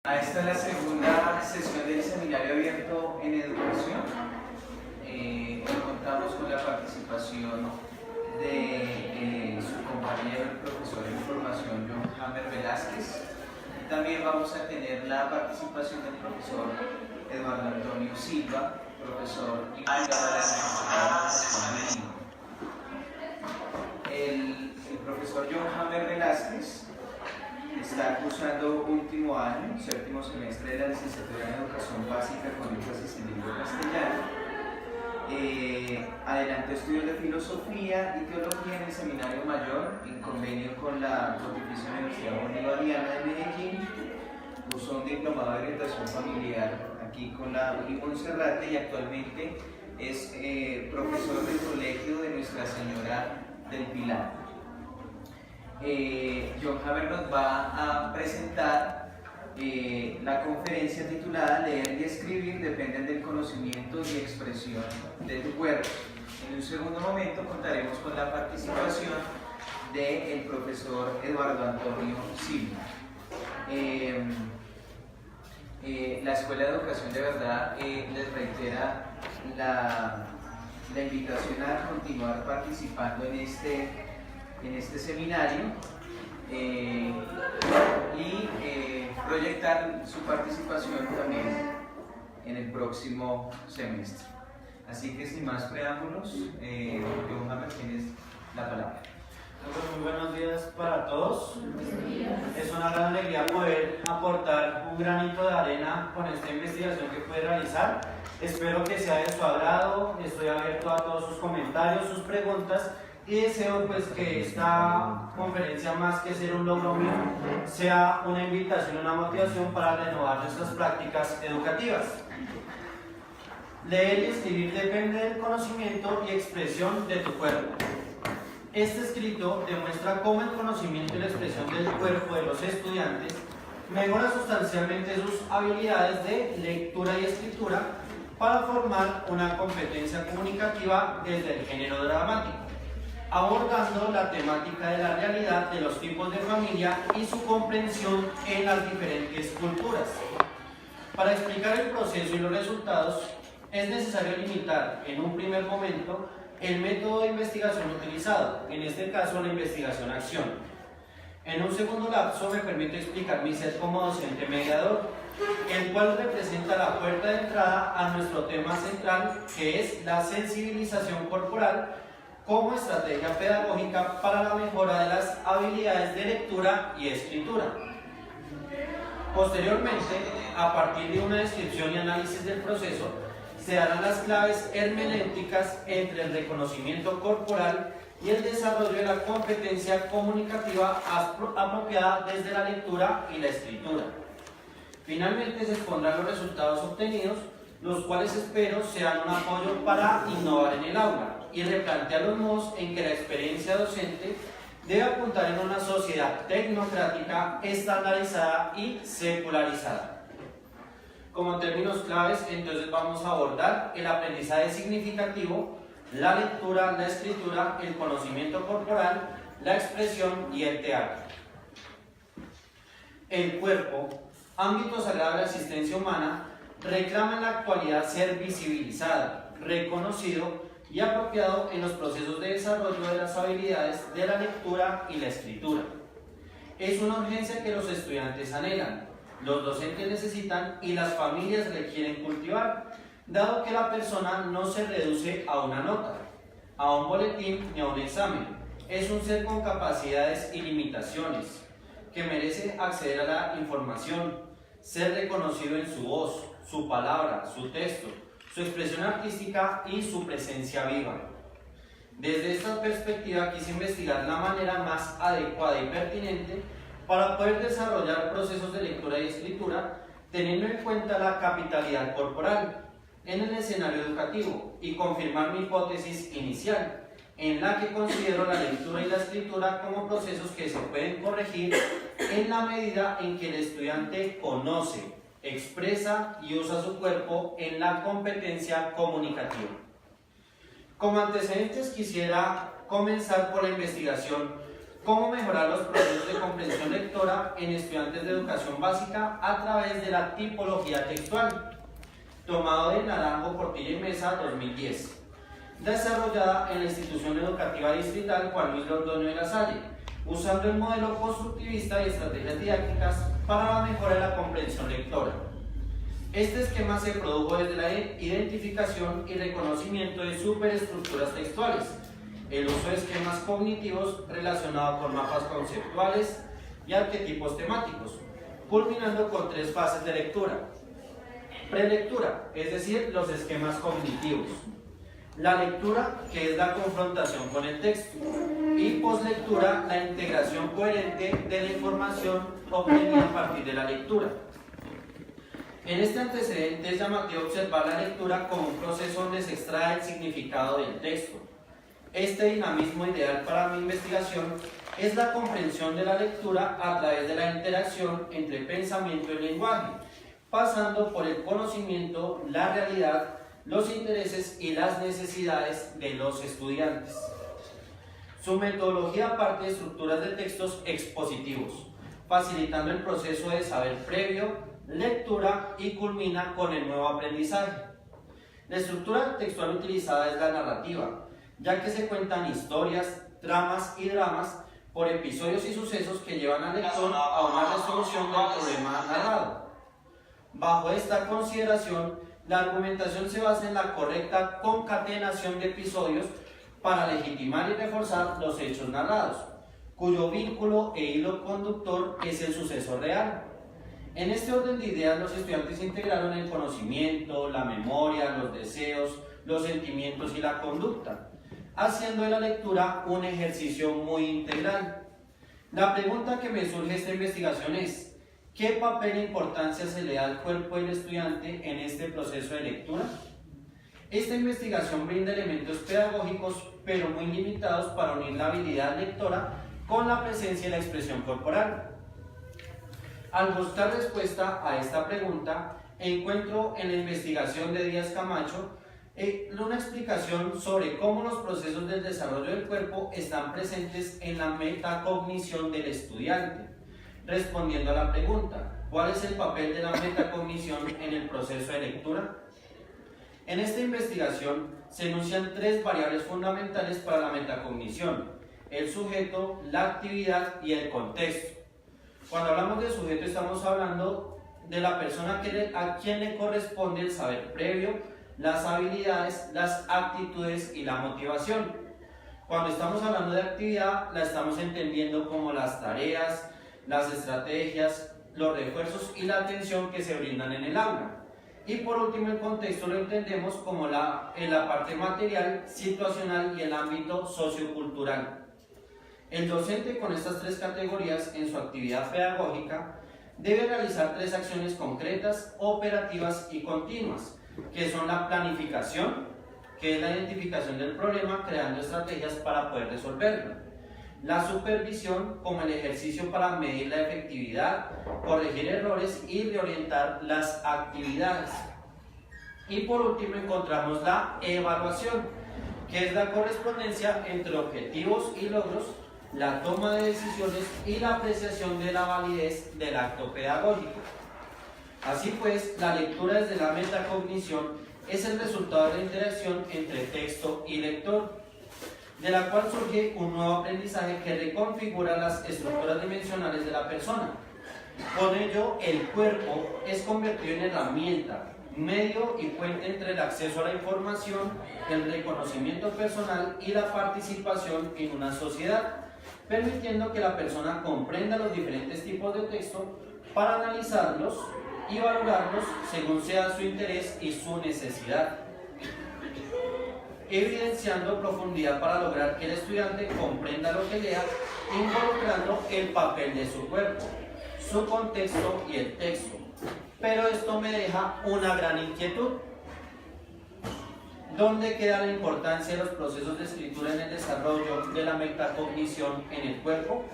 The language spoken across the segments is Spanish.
Esta es la segunda sesión del seminario abierto en educación. Contamos con la participación de su compañero, el profesor de formación John Hammer Velázquez. También vamos a tener la participación del profesor Eduardo Antonio Silva, profesor invitado de la Universidad de México. El profesor John Hammer Velázquez está cursando último año, séptimo semestre de la licenciatura en Educación Básica con énfasis en lengua castellana. Adelantó estudios de filosofía y teología en el Seminario Mayor en convenio con la Pontificia Universidad Bolivariana de Medellín. Cursó un diplomado de orientación familiar aquí con la Uni Monserrate y actualmente es profesor del colegio de Nuestra Señora del Pilar. John Hammer nos va a presentar la conferencia titulada Leer y escribir dependen del conocimiento y expresión de tu cuerpo. En un segundo momento contaremos con la participación del profesor Eduardo Antonio Silva. La Escuela de Educación de Verdad les reitera la invitación a continuar participando en este seminario y proyectar su participación también en el próximo semestre. Así que sin más preámbulos, John Hammer, tienes la palabra. Muy buenos días para todos. Es una gran alegría poder aportar un granito de arena con esta investigación que puede realizar. Espero que sea de su agrado. Estoy abierto a todos sus comentarios, sus preguntas y deseo pues que esta conferencia, más que ser un logro mío, sea una invitación, una motivación para renovar nuestras prácticas educativas. Leer y escribir depende del conocimiento y expresión de tu cuerpo. Este escrito demuestra cómo el conocimiento y la expresión del cuerpo de los estudiantes mejora sustancialmente sus habilidades de lectura y escritura para formar una competencia comunicativa desde el género dramático, abordando la temática de la realidad de los tipos de familia y su comprensión en las diferentes culturas. Para explicar el proceso y los resultados, es necesario limitar en un primer momento el método de investigación utilizado, en este caso la investigación-acción. En un segundo lapso me permite explicar mi ser como docente mediador, el cual representa la puerta de entrada a nuestro tema central, que es la sensibilización corporal como estrategia pedagógica para la mejora de las habilidades de lectura y escritura. Posteriormente, a partir de una descripción y análisis del proceso, se darán las claves hermenéuticas entre el reconocimiento corporal y el desarrollo de la competencia comunicativa apropiada desde la lectura y la escritura. Finalmente se expondrán los resultados obtenidos, los cuales espero sean un apoyo para innovar en el aula y replantear los modos en que la experiencia docente debe apuntar en una sociedad tecnocrática, estandarizada y secularizada. Como términos claves, entonces vamos a abordar el aprendizaje significativo, la lectura, la escritura, el conocimiento corporal, la expresión y el teatro. El cuerpo, ámbito sagrado de la existencia humana, reclama en la actualidad ser visibilizado, reconocido y apropiado en los procesos de desarrollo de las habilidades de la lectura y la escritura. Es una urgencia que los estudiantes anhelan, los docentes necesitan y las familias requieren cultivar, dado que la persona no se reduce a una nota, a un boletín ni a un examen. Es un ser con capacidades y limitaciones, que merece acceder a la información, ser reconocido en su voz, su palabra, su texto, su expresión artística y su presencia viva. Desde esta perspectiva quise investigar la manera más adecuada y pertinente para poder desarrollar procesos de lectura y escritura, teniendo en cuenta la capitalidad corporal en el escenario educativo y confirmar mi hipótesis inicial, en la que considero la lectura y la escritura como procesos que se pueden corregir en la medida en que el estudiante conoce, expresa y usa su cuerpo en la competencia comunicativa. Como antecedentes quisiera comenzar por la investigación cómo mejorar los procesos de comprensión lectora en estudiantes de educación básica a través de la tipología textual, tomado de Naranjo, Portilla y Mesa 2010, desarrollada en la institución educativa distrital Juan Luis Londoño de la Salle, usando el modelo constructivista y estrategias didácticas para la mejora de la comprensión lectora. Este esquema se produjo desde la identificación y reconocimiento de superestructuras textuales, el uso de esquemas cognitivos relacionados con mapas conceptuales y arquetipos temáticos, culminando con 3 fases de lectura. Prelectura, es decir, los esquemas cognitivos. La lectura, que es la confrontación con el texto. Y poslectura, la integración coherente de la información obtenida a partir de la lectura. En este antecedente es llamativo observar la lectura como un proceso donde se extrae el significado del texto. Este dinamismo ideal para mi investigación es la comprensión de la lectura a través de la interacción entre pensamiento y lenguaje, pasando por el conocimiento, la realidad, los intereses y las necesidades de los estudiantes. Su metodología parte de estructuras de textos expositivos, facilitando el proceso de saber previo, lectura y culmina con el nuevo aprendizaje. La estructura textual utilizada es la narrativa, ya que se cuentan historias, tramas y dramas por episodios y sucesos que llevan al lector a una resolución del problema narrado. Bajo esta consideración, la argumentación se basa en la correcta concatenación de episodios para legitimar y reforzar los hechos narrados, cuyo vínculo e hilo conductor es el suceso real. En este orden de ideas, los estudiantes integraron el conocimiento, la memoria, los deseos, los sentimientos y la conducta, haciendo de la lectura un ejercicio muy integral. La pregunta que me surge de esta investigación es: ¿qué papel e importancia se le da al cuerpo del estudiante en este proceso de lectura? Esta investigación brinda elementos pedagógicos, pero muy limitados para unir la habilidad lectora con la presencia y la expresión corporal. Al buscar respuesta a esta pregunta, encuentro en la investigación de Díaz Camacho una explicación sobre cómo los procesos del desarrollo del cuerpo están presentes en la metacognición del estudiante, respondiendo a la pregunta: ¿cuál es el papel de la metacognición en el proceso de lectura? En esta investigación se enuncian 3 variables fundamentales para la metacognición: el sujeto, la actividad y el contexto. Cuando hablamos de sujeto, estamos hablando de la persona a quien le corresponde el saber previo, las habilidades, las actitudes y la motivación. Cuando estamos hablando de actividad, la estamos entendiendo como las tareas, las estrategias, los refuerzos y la atención que se brindan en el aula. Y por último, el contexto lo entendemos como en la parte material, situacional y el ámbito sociocultural. El docente, con estas 3 categorías en su actividad pedagógica, debe realizar 3 acciones concretas, operativas y continuas, que son la planificación, que es la identificación del problema creando estrategias para poder resolverlo; la supervisión, como el ejercicio para medir la efectividad, corregir errores y reorientar las actividades; y por último encontramos la evaluación, que es la correspondencia entre objetivos y logros, la toma de decisiones y la apreciación de la validez del acto pedagógico. Así pues, la lectura desde la metacognición es el resultado de la interacción entre texto y lector, de la cual surge un nuevo aprendizaje que reconfigura las estructuras dimensionales de la persona. Con ello, el cuerpo es convertido en herramienta, medio y puente entre el acceso a la información, el reconocimiento personal y la participación en una sociedad, permitiendo que la persona comprenda los diferentes tipos de texto para analizarlos y valorarlos según sea su interés y su necesidad, evidenciando profundidad para lograr que el estudiante comprenda lo que lea, involucrando el papel de su cuerpo, su contexto y el texto. Pero esto me deja una gran inquietud. ¿Dónde queda la importancia de los procesos de escritura en el desarrollo de la metacognición en el cuerpo?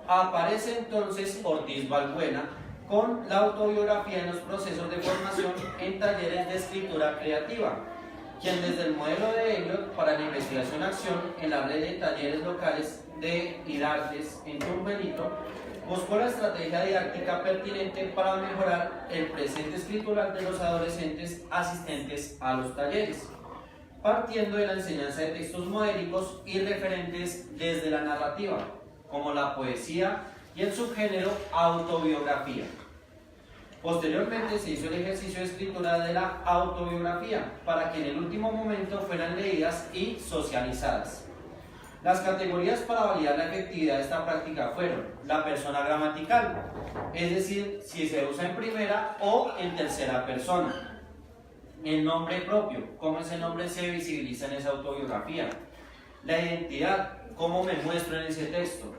Aparece entonces Ortiz Balbuena con la autobiografía en los procesos de formación en talleres de escritura creativa, quien desde el modelo de Elliott para la investigación-acción en la red de talleres locales de IDARTES en Tumbelito, buscó la estrategia didáctica pertinente para mejorar el presente escritural de los adolescentes asistentes a los talleres, partiendo de la enseñanza de textos modéricos y referentes desde la narrativa, como la poesía y el subgénero autobiografía. Posteriormente se hizo el ejercicio de escritura de la autobiografía para que en el último momento fueran leídas y socializadas. Las categorías para validar la efectividad de esta práctica fueron la persona gramatical, es decir, si se usa en primera o en tercera persona. El nombre propio, cómo ese nombre se visibiliza en esa autobiografía. La identidad, cómo me muestro en ese texto.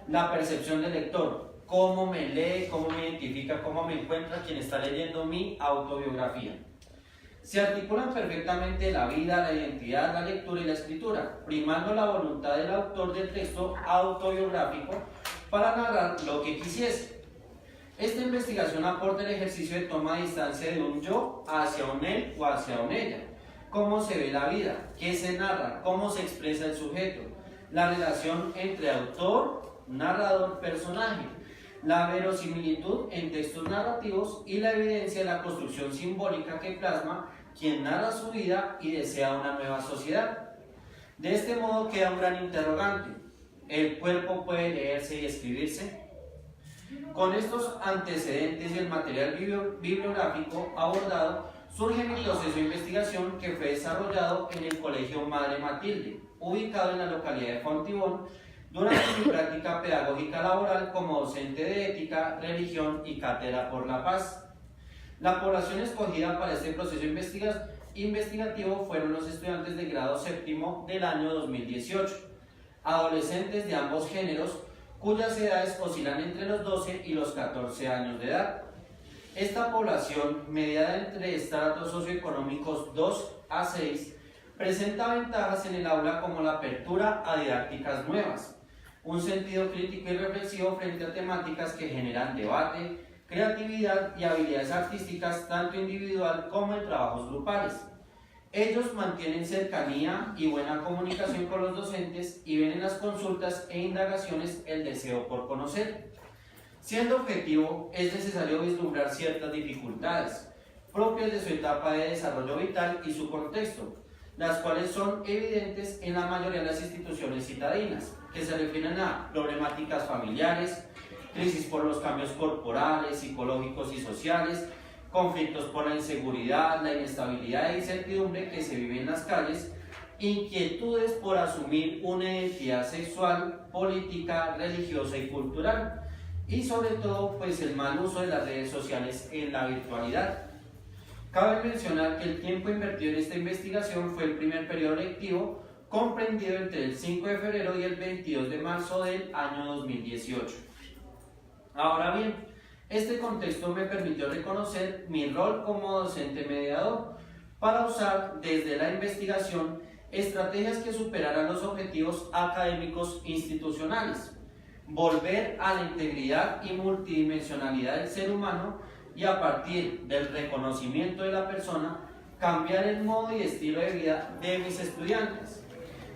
La percepción del lector, cómo me lee, cómo me identifica, cómo me encuentra quien está leyendo mi autobiografía. Se articulan perfectamente la vida, la identidad, la lectura y la escritura, primando la voluntad del autor del texto autobiográfico para narrar lo que quisiese. Esta investigación aporta el ejercicio de toma de distancia de un yo hacia un él o hacia un ella, cómo se ve la vida, qué se narra, cómo se expresa el sujeto, la relación entre autor, narrador, personaje, la verosimilitud en textos narrativos y la evidencia de la construcción simbólica que plasma quien narra su vida y desea una nueva sociedad. De este modo queda un gran interrogante: ¿el cuerpo puede leerse y escribirse? Con estos antecedentes y el material bibliográfico abordado, surge mi proceso de investigación que fue desarrollado en el Colegio Madre Matilde, ubicado en la localidad de Fontibón, durante mi práctica pedagógica laboral como docente de ética, religión y cátedra por la paz. La población escogida para este proceso investigativo fueron los estudiantes de grado séptimo del año 2018, adolescentes de ambos géneros, cuyas edades oscilan entre los 12 y los 14 años de edad. Esta población, mediada entre estratos socioeconómicos 2 a 6, presenta ventajas en el aula como la apertura a didácticas nuevas, un sentido crítico y reflexivo frente a temáticas que generan debate, creatividad y habilidades artísticas tanto individual como en trabajos grupales. Ellos mantienen cercanía y buena comunicación con los docentes y ven en las consultas e indagaciones el deseo por conocer. Siendo objetivo, es necesario vislumbrar ciertas dificultades propias de su etapa de desarrollo vital y su contexto, las cuales son evidentes en la mayoría de las instituciones citadinas, que se refieren a problemáticas familiares, crisis por los cambios corporales, psicológicos y sociales, conflictos por la inseguridad, la inestabilidad e incertidumbre que se vive en las calles, inquietudes por asumir una identidad sexual, política, religiosa y cultural, y sobre todo pues el mal uso de las redes sociales en la virtualidad. Cabe mencionar que el tiempo invertido en esta investigación fue el primer periodo lectivo, comprendido entre el 5 de febrero y el 22 de marzo del año 2018. Ahora bien, este contexto me permitió reconocer mi rol como docente mediador para usar desde la investigación estrategias que superaran los objetivos académicos institucionales, volver a la integridad y multidimensionalidad del ser humano y a partir del reconocimiento de la persona, cambiar el modo y estilo de vida de mis estudiantes.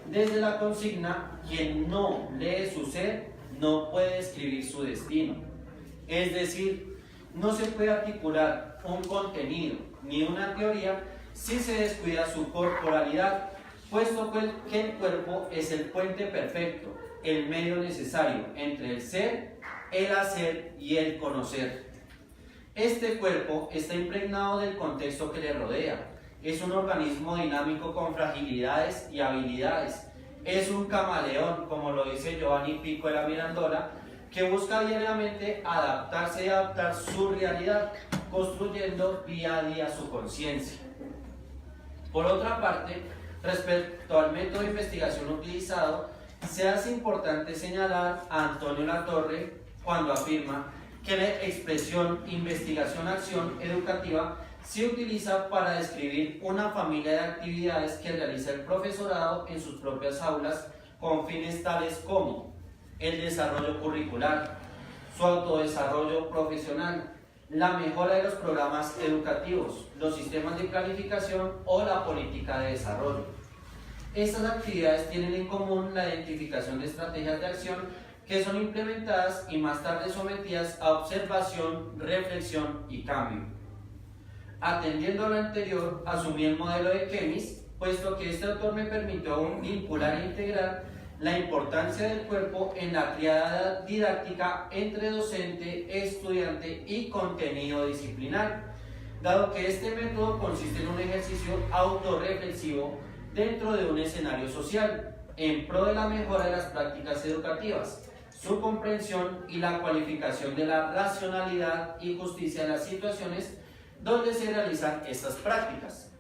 Desde la consigna, quien no lee su ser, no puede escribir su destino. Es decir, no se puede articular un contenido ni una teoría si se descuida su corporalidad, puesto que el cuerpo es el puente perfecto, el medio necesario entre el ser, el hacer y el conocer. Este cuerpo está impregnado del contexto que le rodea. Es un organismo dinámico con fragilidades y habilidades. Es un camaleón, como lo dice Giovanni Pico de la Mirandola, que busca diariamente adaptarse y adaptar su realidad, construyendo día a día su conciencia. Por otra parte, respecto al método de investigación utilizado, se hace importante señalar a Antonio Latorre cuando afirma que la expresión investigación-acción educativa se utiliza para describir una familia de actividades que realiza el profesorado en sus propias aulas con fines tales como el desarrollo curricular, su autodesarrollo profesional, la mejora de los programas educativos, los sistemas de planificación o la política de desarrollo. Estas actividades tienen en común la identificación de estrategias de acción que son implementadas y más tarde sometidas a observación, reflexión y cambio. Atendiendo a lo anterior, asumí el modelo de Kemis, puesto que este autor me permitió vincular e integrar la importancia del cuerpo en la triada didáctica entre docente, estudiante y contenido disciplinar, dado que este método consiste en un ejercicio autorreflexivo dentro de un escenario social, en pro de la mejora de las prácticas educativas, su comprensión y la cualificación de la racionalidad y justicia de las situaciones donde se realizan estas prácticas.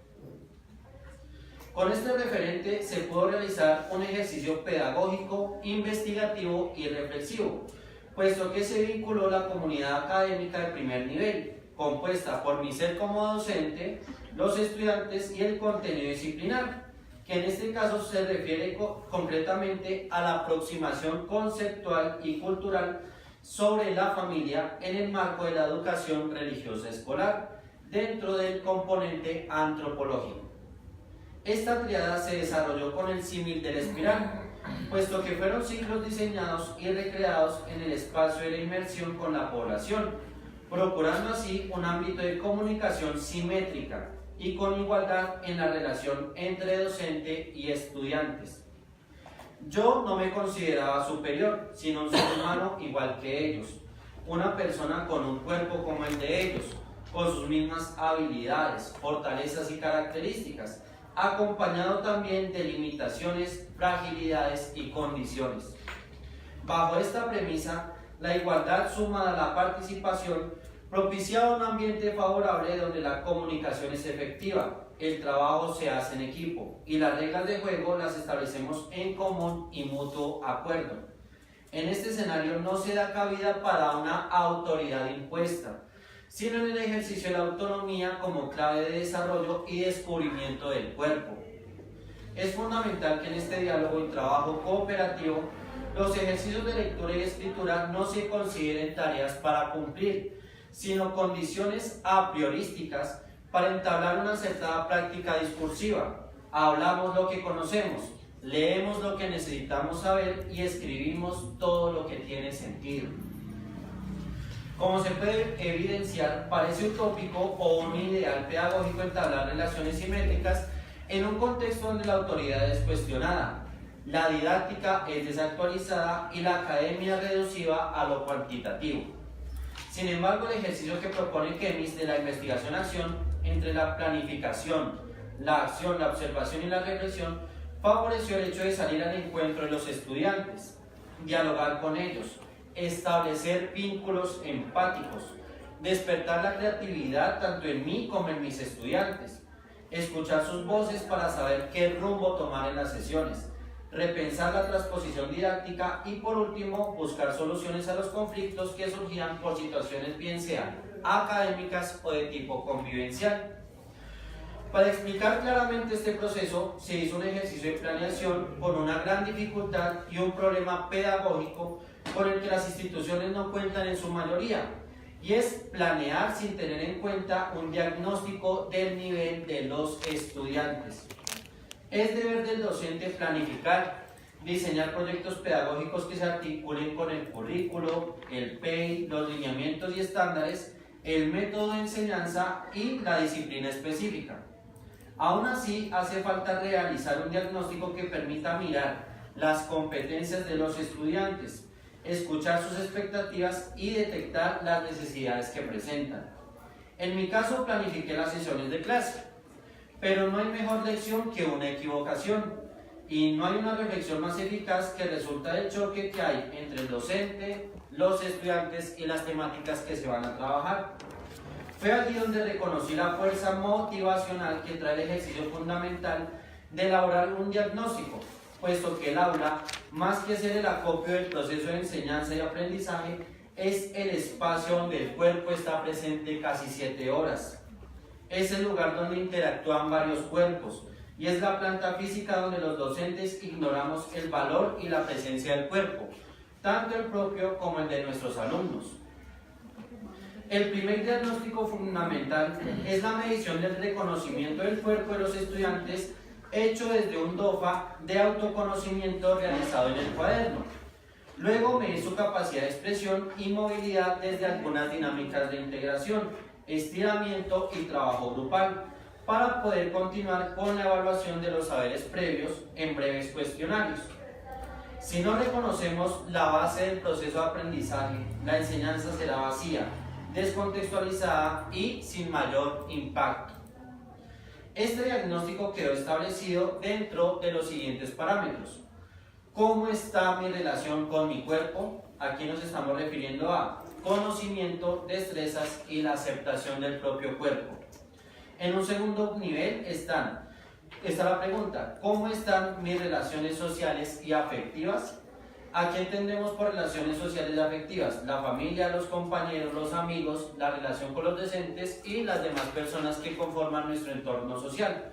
Con este referente se pudo realizar un ejercicio pedagógico, investigativo y reflexivo, puesto que se vinculó la comunidad académica de primer nivel, compuesta por mi ser como docente, los estudiantes y el contenido disciplinar, que en este caso se refiere concretamente a la aproximación conceptual y cultural sobre la familia en el marco de la educación religiosa escolar, dentro del componente antropológico. Esta triada se desarrolló con el símil de la espiral, puesto que fueron ciclos diseñados y recreados en el espacio de la inmersión con la población, procurando así un ámbito de comunicación simétrica y con igualdad en la relación entre docente y estudiantes. Yo no me consideraba superior, sino un ser humano igual que ellos, una persona con un cuerpo como el de ellos, con sus mismas habilidades, fortalezas y características, acompañado también de limitaciones, fragilidades y condiciones. Bajo esta premisa, la igualdad sumada a la participación propiciaba un ambiente favorable donde la comunicación es efectiva, el trabajo se hace en equipo y las reglas de juego las establecemos en común y mutuo acuerdo. En este escenario no se da cabida para una autoridad impuesta, sino en el ejercicio de la autonomía como clave de desarrollo y descubrimiento del cuerpo. Es fundamental que en este diálogo y trabajo cooperativo los ejercicios de lectura y escritura no se consideren tareas para cumplir, sino condiciones a priorísticas para entablar una acertada práctica discursiva. Hablamos lo que conocemos, leemos lo que necesitamos saber y escribimos todo lo que tiene sentido. Como se puede evidenciar, parece utópico o un ideal pedagógico entablar relaciones simétricas en un contexto donde la autoridad es cuestionada, la didáctica es desactualizada y la academia reducida a lo cuantitativo. Sin embargo, el ejercicio que propone Kemis de la investigación-acción entre la planificación, la acción, la observación y la reflexión favoreció el hecho de salir al encuentro de los estudiantes, dialogar con ellos, establecer vínculos empáticos, despertar la creatividad tanto en mí como en mis estudiantes, escuchar sus voces para saber qué rumbo tomar en las sesiones, repensar la transposición didáctica y por último buscar soluciones a los conflictos que surgían por situaciones bien sean académicas o de tipo convivencial. Para explicar claramente este proceso se hizo un ejercicio de planeación con una gran dificultad y un problema pedagógico con el que las instituciones no cuentan en su mayoría, y es planear sin tener en cuenta un diagnóstico del nivel de los estudiantes. Es deber del docente planificar, diseñar proyectos pedagógicos que se articulen con el currículo, el PEI, los lineamientos y estándares, el método de enseñanza y la disciplina específica. Aún así, hace falta realizar un diagnóstico que permita mirar las competencias de los estudiantes, escuchar sus expectativas y detectar las necesidades que presentan. En mi caso, planifiqué las sesiones de clase, pero no hay mejor lección que una equivocación, y no hay una reflexión más eficaz que resulta del choque que hay entre el docente, los estudiantes y las temáticas que se van a trabajar. Fue allí donde reconocí la fuerza motivacional que trae el ejercicio fundamental de elaborar un diagnóstico, puesto que el aula, más que ser el acopio del proceso de enseñanza y aprendizaje, es el espacio donde el cuerpo está presente casi 7 horas. Es el lugar donde interactúan varios cuerpos y es la planta física donde los docentes ignoramos el valor y la presencia del cuerpo, tanto el propio como el de nuestros alumnos. El primer diagnóstico fundamental es la medición del reconocimiento del cuerpo de los estudiantes hecho desde un DOFA de autoconocimiento realizado en el cuaderno. Luego medir su capacidad de expresión y movilidad desde algunas dinámicas de integración, estiramiento y trabajo grupal, para poder continuar con la evaluación de los saberes previos en breves cuestionarios. Si no reconocemos la base del proceso de aprendizaje, la enseñanza será vacía, descontextualizada y sin mayor impacto. Este diagnóstico quedó establecido dentro de los siguientes parámetros. ¿Cómo está mi relación con mi cuerpo? Aquí nos estamos refiriendo a conocimiento, destrezas y la aceptación del propio cuerpo. En un segundo nivel está la pregunta, ¿cómo están mis relaciones sociales y afectivas? Aquí entendemos por relaciones sociales y afectivas la familia, los compañeros, los amigos, la relación con los docentes y las demás personas que conforman nuestro entorno social.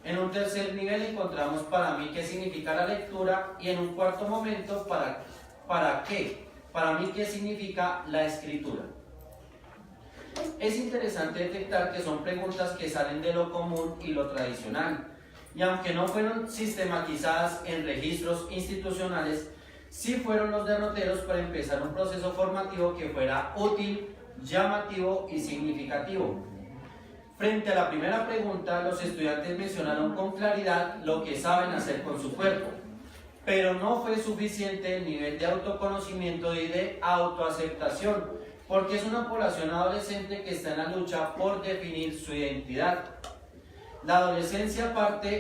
En un tercer nivel encontramos para mí qué significa la lectura y en un cuarto momento para mí qué significa la escritura. Es interesante detectar que son preguntas que salen de lo común y lo tradicional, y aunque no fueron sistematizadas en registros institucionales, sí fueron los derroteros para empezar un proceso formativo que fuera útil, llamativo y significativo. Frente a la primera pregunta, los estudiantes mencionaron con claridad lo que saben hacer con su cuerpo, pero no fue suficiente el nivel de autoconocimiento y de autoaceptación, porque es una población adolescente que está en la lucha por definir su identidad. La adolescencia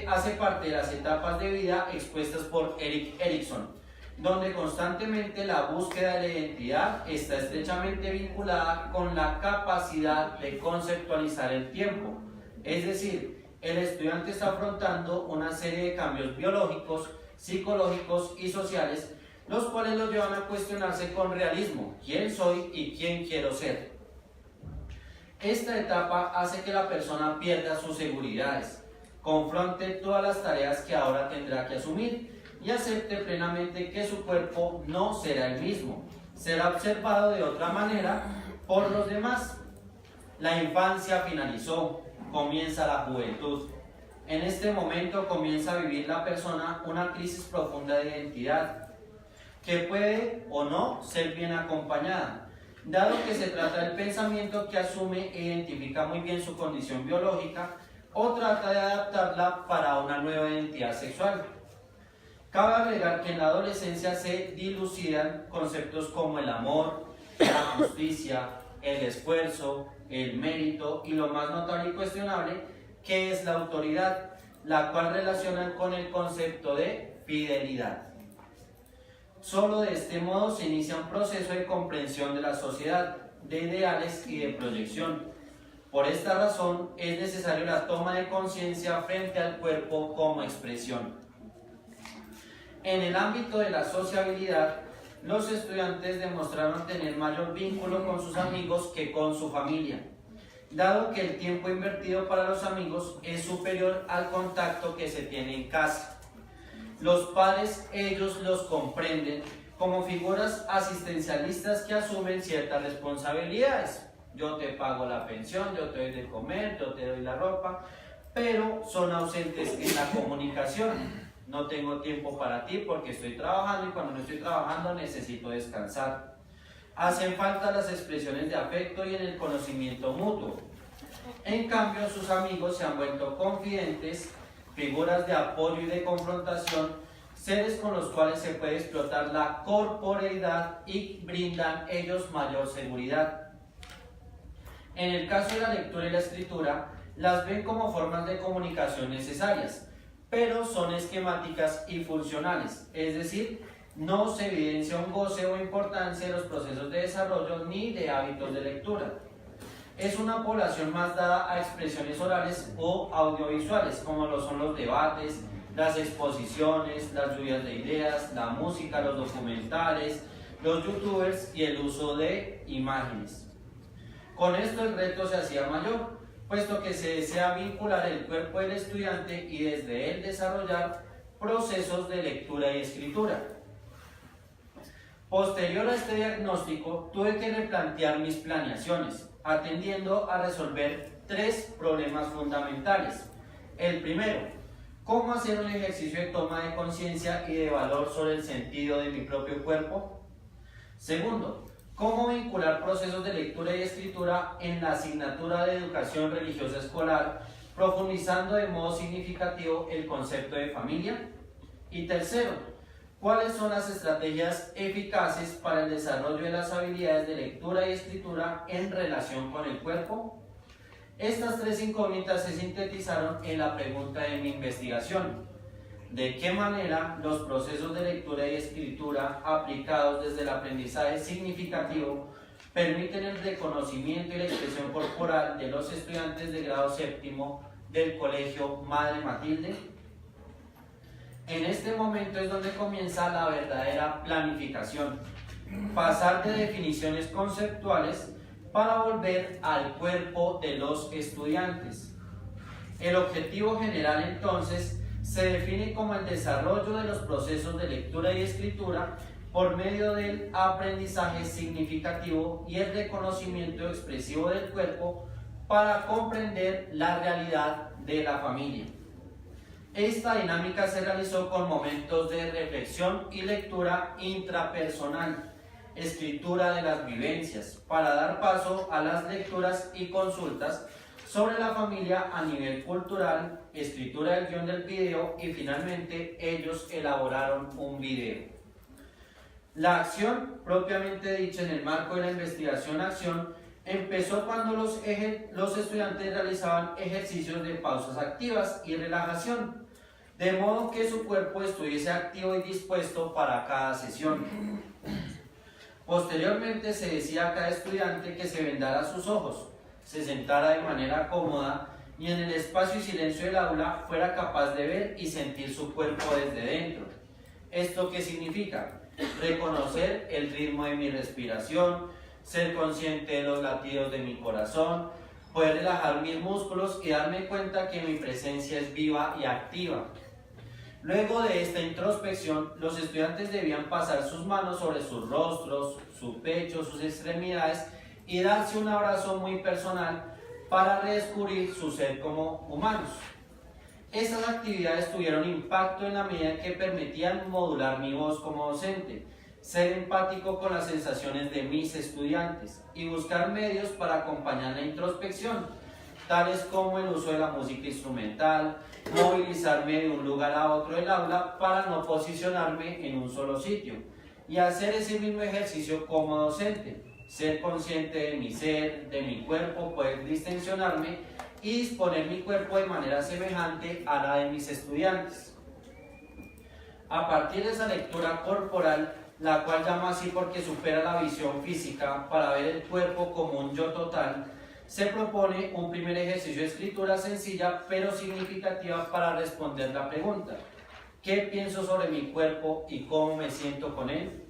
hace parte de las etapas de vida expuestas por Erik Erikson, donde constantemente la búsqueda de la identidad está estrechamente vinculada con la capacidad de conceptualizar el tiempo. Es decir, el estudiante está afrontando una serie de cambios biológicos, psicológicos y sociales, los cuales lo llevan a cuestionarse con realismo quién soy y quién quiero ser. Esta etapa hace que la persona pierda sus seguridades, confronte todas las tareas que ahora tendrá que asumir y acepte plenamente que su cuerpo no será el mismo, será observado de otra manera por los demás. La infancia finalizó, comienza la juventud. En este momento comienza a vivir la persona una crisis profunda de identidad, que puede o no ser bien acompañada, dado que se trata del pensamiento que asume e identifica muy bien su condición biológica o trata de adaptarla para una nueva identidad sexual. Cabe agregar que en la adolescencia se dilucidan conceptos como el amor, la justicia, el esfuerzo, el mérito y lo más notable y cuestionable, que es la autoridad, la cual relacionan con el concepto de fidelidad. Solo de este modo se inicia un proceso de comprensión de la sociedad, de ideales y de proyección. Por esta razón es necesaria la toma de conciencia frente al cuerpo como expresión. En el ámbito de la sociabilidad, los estudiantes demostraron tener mayor vínculo con sus amigos que con su familia, dado que el tiempo invertido para los amigos es superior al contacto que se tiene en casa. Los padres, ellos los comprenden como figuras asistencialistas que asumen ciertas responsabilidades. Yo te pago la pensión, yo te doy de comer, yo te doy la ropa, pero son ausentes en la comunicación. No tengo tiempo para ti porque estoy trabajando y cuando no estoy trabajando necesito descansar. Hacen falta las expresiones de afecto y en el conocimiento mutuo. En cambio, sus amigos se han vuelto confidentes, figuras de apoyo y de confrontación, seres con los cuales se puede explotar la corporeidad y brindan ellos mayor seguridad. En el caso de la lectura y la escritura, las ven como formas de comunicación necesarias, pero son esquemáticas y funcionales, es decir, no se evidencia un goce o importancia de los procesos de desarrollo ni de hábitos de lectura. Es una población más dada a expresiones orales o audiovisuales, como lo son los debates, las exposiciones, las lluvias de ideas, la música, los documentales, los youtubers y el uso de imágenes. Con esto el reto se hacía mayor, puesto que se desea vincular el cuerpo del estudiante y desde él desarrollar procesos de lectura y escritura. Posterior a este diagnóstico, tuve que replantear mis planeaciones, atendiendo a resolver 3 problemas fundamentales. El primero, ¿cómo hacer un ejercicio de toma de conciencia y de valor sobre el sentido de mi propio cuerpo? Segundo, ¿cómo vincular procesos de lectura y escritura en la asignatura de educación religiosa escolar, profundizando de modo significativo el concepto de familia? Y tercero, ¿cuáles son las estrategias eficaces para el desarrollo de las habilidades de lectura y escritura en relación con el cuerpo? Estas 3 incógnitas se sintetizaron en la pregunta de mi investigación: ¿de qué manera los procesos de lectura y escritura aplicados desde el aprendizaje significativo permiten el reconocimiento y la expresión corporal de los estudiantes de grado séptimo del Colegio Madre Matilde? En este momento es donde comienza la verdadera planificación, pasar de definiciones conceptuales para volver al cuerpo de los estudiantes. El objetivo general entonces se define como el desarrollo de los procesos de lectura y escritura por medio del aprendizaje significativo y el reconocimiento expresivo del cuerpo para comprender la realidad de la familia. Esta dinámica se realizó con momentos de reflexión y lectura intrapersonal, escritura de las vivencias, para dar paso a las lecturas y consultas sobre la familia a nivel cultural, escritura del guión del video y finalmente ellos elaboraron un video. La acción, propiamente dicha en el marco de la investigación-acción, empezó cuando los estudiantes realizaban ejercicios de pausas activas y relajación, de modo que su cuerpo estuviese activo y dispuesto para cada sesión. Posteriormente se decía a cada estudiante que se vendara sus ojos, se sentara de manera cómoda y en el espacio y silencio del aula fuera capaz de ver y sentir su cuerpo desde dentro. ¿Esto qué significa? Reconocer el ritmo de mi respiración, ser consciente de los latidos de mi corazón, poder relajar mis músculos y darme cuenta que mi presencia es viva y activa. Luego de esta introspección, los estudiantes debían pasar sus manos sobre sus rostros, su pecho, sus extremidades y darse un abrazo muy personal para redescubrir su ser como humanos. Estas actividades tuvieron impacto en la medida que permitían modular mi voz como docente, ser empático con las sensaciones de mis estudiantes y buscar medios para acompañar la introspección, tales como el uso de la música instrumental, movilizarme de un lugar a otro del aula para no posicionarme en un solo sitio y hacer ese mismo ejercicio como docente, ser consciente de mi ser, de mi cuerpo, poder distensionarme y disponer mi cuerpo de manera semejante a la de mis estudiantes. A partir de esa lectura corporal, la cual llamo así porque supera la visión física para ver el cuerpo como un yo total, se propone un primer ejercicio de escritura sencilla pero significativa para responder la pregunta: ¿qué pienso sobre mi cuerpo y cómo me siento con él?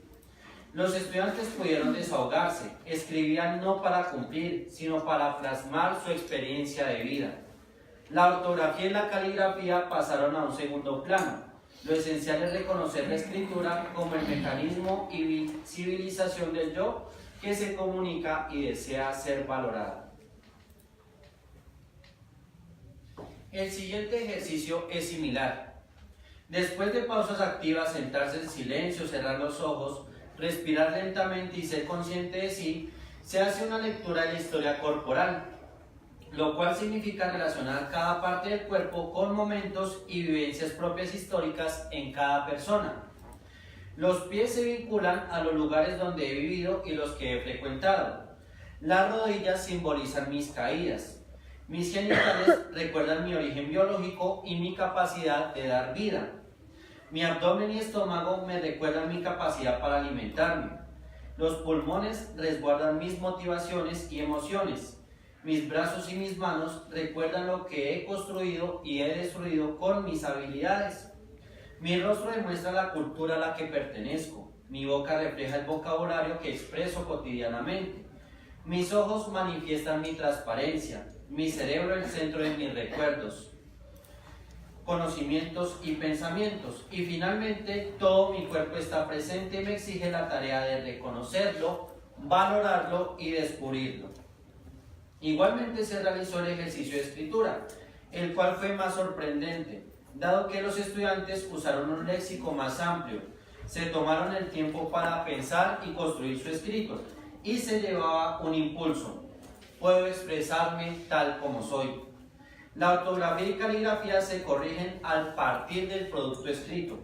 Los estudiantes pudieron desahogarse, escribían no para cumplir, sino para plasmar su experiencia de vida. La ortografía y la caligrafía pasaron a un segundo plano. Lo esencial es reconocer la escritura como el mecanismo y visibilización del yo que se comunica y desea ser valorado. El siguiente ejercicio es similar. Después de pausas activas, sentarse en silencio, cerrar los ojos, respirar lentamente y ser consciente de sí, se hace una lectura de la historia corporal, lo cual significa relacionar cada parte del cuerpo con momentos y vivencias propias históricas en cada persona. Los pies se vinculan a los lugares donde he vivido y los que he frecuentado. Las rodillas simbolizan mis caídas. Mis genitales recuerdan mi origen biológico y mi capacidad de dar vida. Mi abdomen y estómago me recuerdan mi capacidad para alimentarme. Los pulmones resguardan mis motivaciones y emociones. Mis brazos y mis manos recuerdan lo que he construido y he destruido con mis habilidades. Mi rostro demuestra la cultura a la que pertenezco. Mi boca refleja el vocabulario que expreso cotidianamente. Mis ojos manifiestan mi transparencia. Mi cerebro el centro de mis recuerdos. conocimientos y pensamientos. Y finalmente, todo mi cuerpo está presente y me exige la tarea de reconocerlo, valorarlo y descubrirlo. Igualmente se realizó el ejercicio de escritura, el cual fue más sorprendente, dado que los estudiantes usaron un léxico más amplio, se tomaron el tiempo para pensar y construir su escrito, y se llevaba un impulso: puedo expresarme tal como soy. La ortografía y caligrafía se corrigen al partir del producto escrito.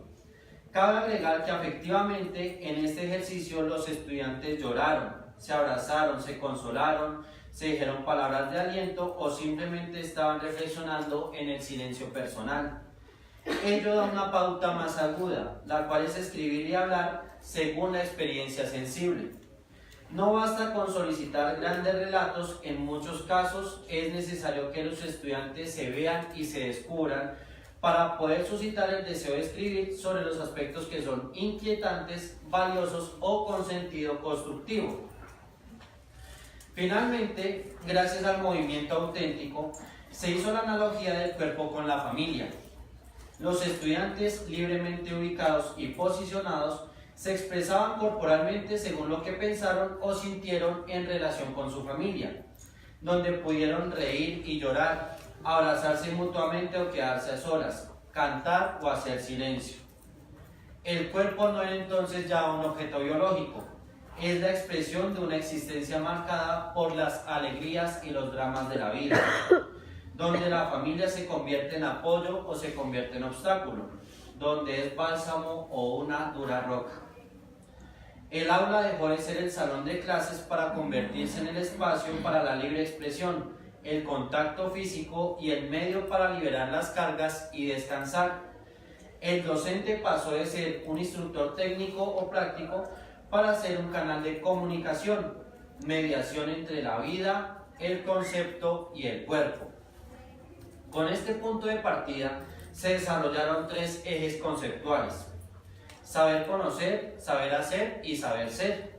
Cabe agregar que afectivamente en este ejercicio los estudiantes lloraron, se abrazaron, se consolaron, se dijeron palabras de aliento o simplemente estaban reflexionando en el silencio personal. Ello da una pauta más aguda, la cual es escribir y hablar según la experiencia sensible. No basta con solicitar grandes relatos, en muchos casos es necesario que los estudiantes se vean y se descubran para poder suscitar el deseo de escribir sobre los aspectos que son inquietantes, valiosos o con sentido constructivo. Finalmente, gracias al movimiento auténtico, se hizo la analogía del cuerpo con la familia. Los estudiantes libremente ubicados y posicionados se expresaban corporalmente según lo que pensaron o sintieron en relación con su familia, donde pudieron reír y llorar, abrazarse mutuamente o quedarse a solas, cantar o hacer silencio. El cuerpo no era entonces ya un objeto biológico, es la expresión de una existencia marcada por las alegrías y los dramas de la vida, donde la familia se convierte en apoyo o se convierte en obstáculo, donde es bálsamo o una dura roca. El aula dejó de ser el salón de clases para convertirse en el espacio para la libre expresión, el contacto físico y el medio para liberar las cargas y descansar. El docente pasó de ser un instructor técnico o práctico para ser un canal de comunicación, mediación entre la vida, el concepto y el cuerpo. Con este punto de partida se desarrollaron tres ejes conceptuales: saber conocer, saber hacer y saber ser.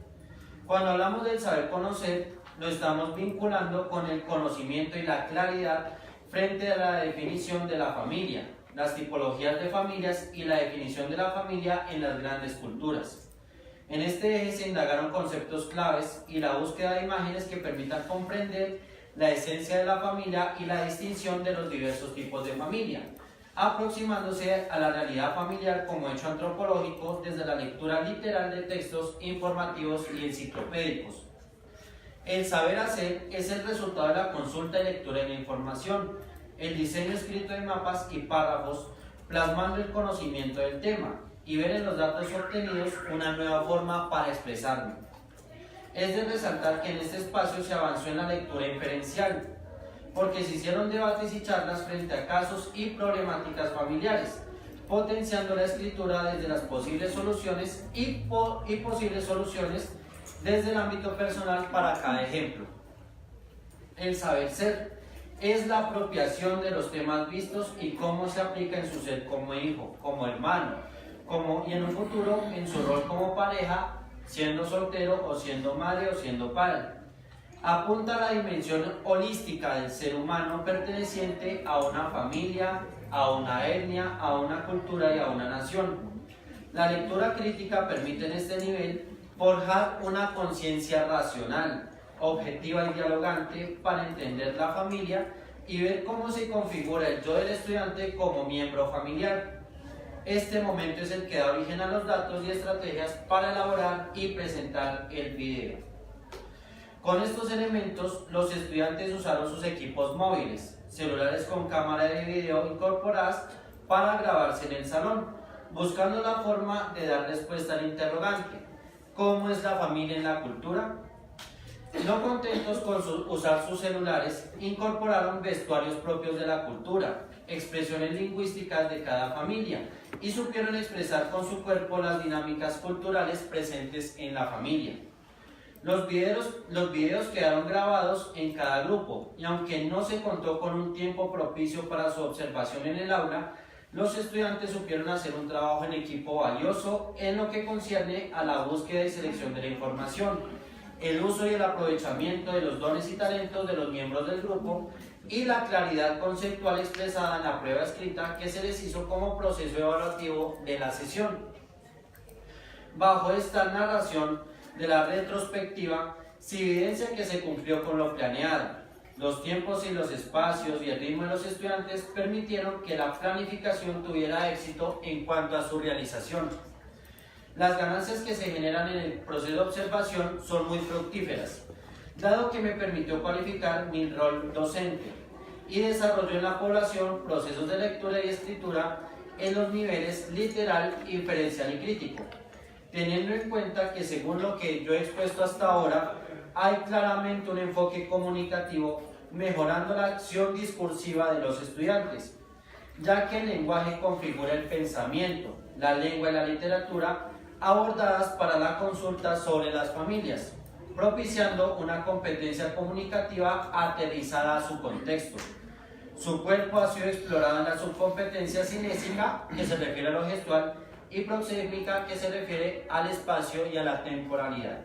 Cuando hablamos del saber conocer, lo estamos vinculando con el conocimiento y la claridad frente a la definición de la familia, las tipologías de familias y la definición de la familia en las grandes culturas. En este eje se indagaron conceptos claves y la búsqueda de imágenes que permitan comprender la esencia de la familia y la distinción de los diversos tipos de familia, aproximándose a la realidad familiar como hecho antropológico desde la lectura literal de textos informativos y enciclopédicos. El saber hacer es el resultado de la consulta y lectura de la información, el diseño escrito de mapas y párrafos, plasmando el conocimiento del tema y ver en los datos obtenidos una nueva forma para expresarme. Es de resaltar que en este espacio se avanzó en la lectura inferencial, porque se hicieron debates y charlas frente a casos y problemáticas familiares, potenciando la escritura desde las posibles soluciones y posibles soluciones desde el ámbito personal para cada ejemplo. El saber ser es la apropiación de los temas vistos y cómo se aplica en su ser como hijo, como hermano, y en un futuro en su rol como pareja, siendo soltero o siendo madre o siendo padre. Apunta a la dimensión holística del ser humano perteneciente a una familia, a una etnia, a una cultura y a una nación. La lectura crítica permite en este nivel forjar una conciencia racional, objetiva y dialogante para entender la familia y ver cómo se configura el yo del estudiante como miembro familiar. Este momento es el que da origen a los datos y estrategias para elaborar y presentar el video. Con estos elementos, los estudiantes usaron sus equipos móviles, celulares con cámara de video incorporadas para grabarse en el salón, buscando la forma de dar respuesta al interrogante: ¿cómo es la familia en la cultura? No contentos con usar sus celulares, incorporaron vestuarios propios de la cultura, expresiones lingüísticas de cada familia y supieron expresar con su cuerpo las dinámicas culturales presentes en la familia. Los videos quedaron grabados en cada grupo y aunque no se contó con un tiempo propicio para su observación en el aula, los estudiantes supieron hacer un trabajo en equipo valioso en lo que concierne a la búsqueda y selección de la información, el uso y el aprovechamiento de los dones y talentos de los miembros del grupo y la claridad conceptual expresada en la prueba escrita que se les hizo como proceso evaluativo de la sesión. Bajo esta narración de la retrospectiva, se evidencia que se cumplió con lo planeado. Los tiempos y los espacios y el ritmo de los estudiantes permitieron que la planificación tuviera éxito en cuanto a su realización. Las ganancias que se generan en el proceso de observación son muy fructíferas, dado que me permitió cualificar mi rol docente y desarrolló en la población procesos de lectura y escritura en los niveles literal, inferencial y crítico, teniendo en cuenta que según lo que yo he expuesto hasta ahora, hay claramente un enfoque comunicativo mejorando la acción discursiva de los estudiantes, ya que el lenguaje configura el pensamiento, la lengua y la literatura abordadas para la consulta sobre las familias, propiciando una competencia comunicativa aterrizada a su contexto. Su cuerpo ha sido explorado en la subcompetencia cinésica, que se refiere a lo gestual, y proxémica, que se refiere al espacio y a la temporalidad.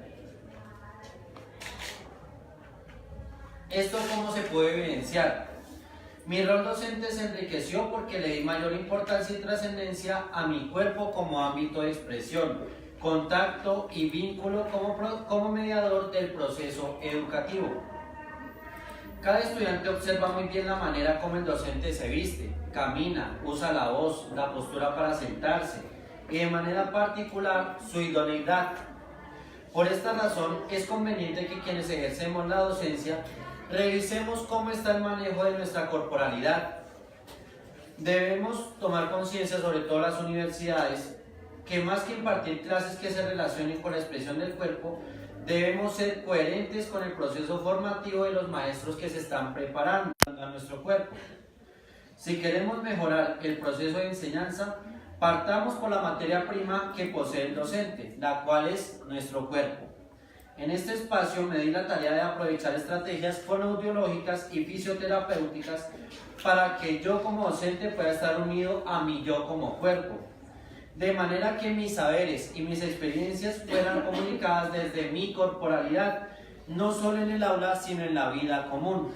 ¿Esto cómo se puede evidenciar? Mi rol docente se enriqueció porque le di mayor importancia y trascendencia a mi cuerpo como ámbito de expresión, contacto y vínculo como mediador del proceso educativo. Cada estudiante observa muy bien la manera como el docente se viste, camina, usa la voz, la postura para sentarse y de manera particular su idoneidad. Por esta razón es conveniente que quienes ejercemos la docencia revisemos cómo está el manejo de nuestra corporalidad. Debemos tomar conciencia, sobre todo las universidades, que más que impartir clases que se relacionen con la expresión del cuerpo, debemos ser coherentes con el proceso formativo de los maestros que se están preparando a nuestro cuerpo. Si queremos mejorar el proceso de enseñanza, partamos por la materia prima que posee el docente, la cual es nuestro cuerpo. En este espacio me di la tarea de aprovechar estrategias fonoaudiológicas y fisioterapéuticas para que yo como docente pueda estar unido a mi yo como cuerpo, de manera que mis saberes y mis experiencias fueran comunicadas desde mi corporalidad, no solo en el aula, sino en la vida común.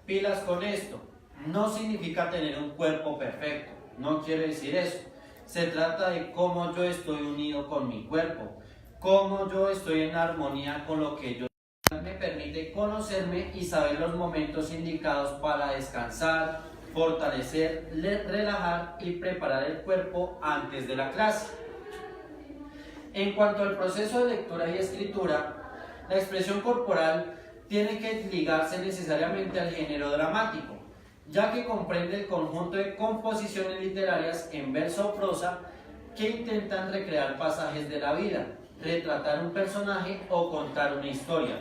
Pilas con esto, no significa tener un cuerpo perfecto, no quiere decir eso. Se trata de cómo yo estoy unido con mi cuerpo, cómo yo estoy en armonía con lo que yo me permite conocerme y saber los momentos indicados para descansar, fortalecer, relajar y preparar el cuerpo antes de la clase. En cuanto al proceso de lectura y escritura, la expresión corporal tiene que ligarse necesariamente al género dramático, ya que comprende el conjunto de composiciones literarias en verso o prosa que intentan recrear pasajes de la vida, retratar un personaje o contar una historia.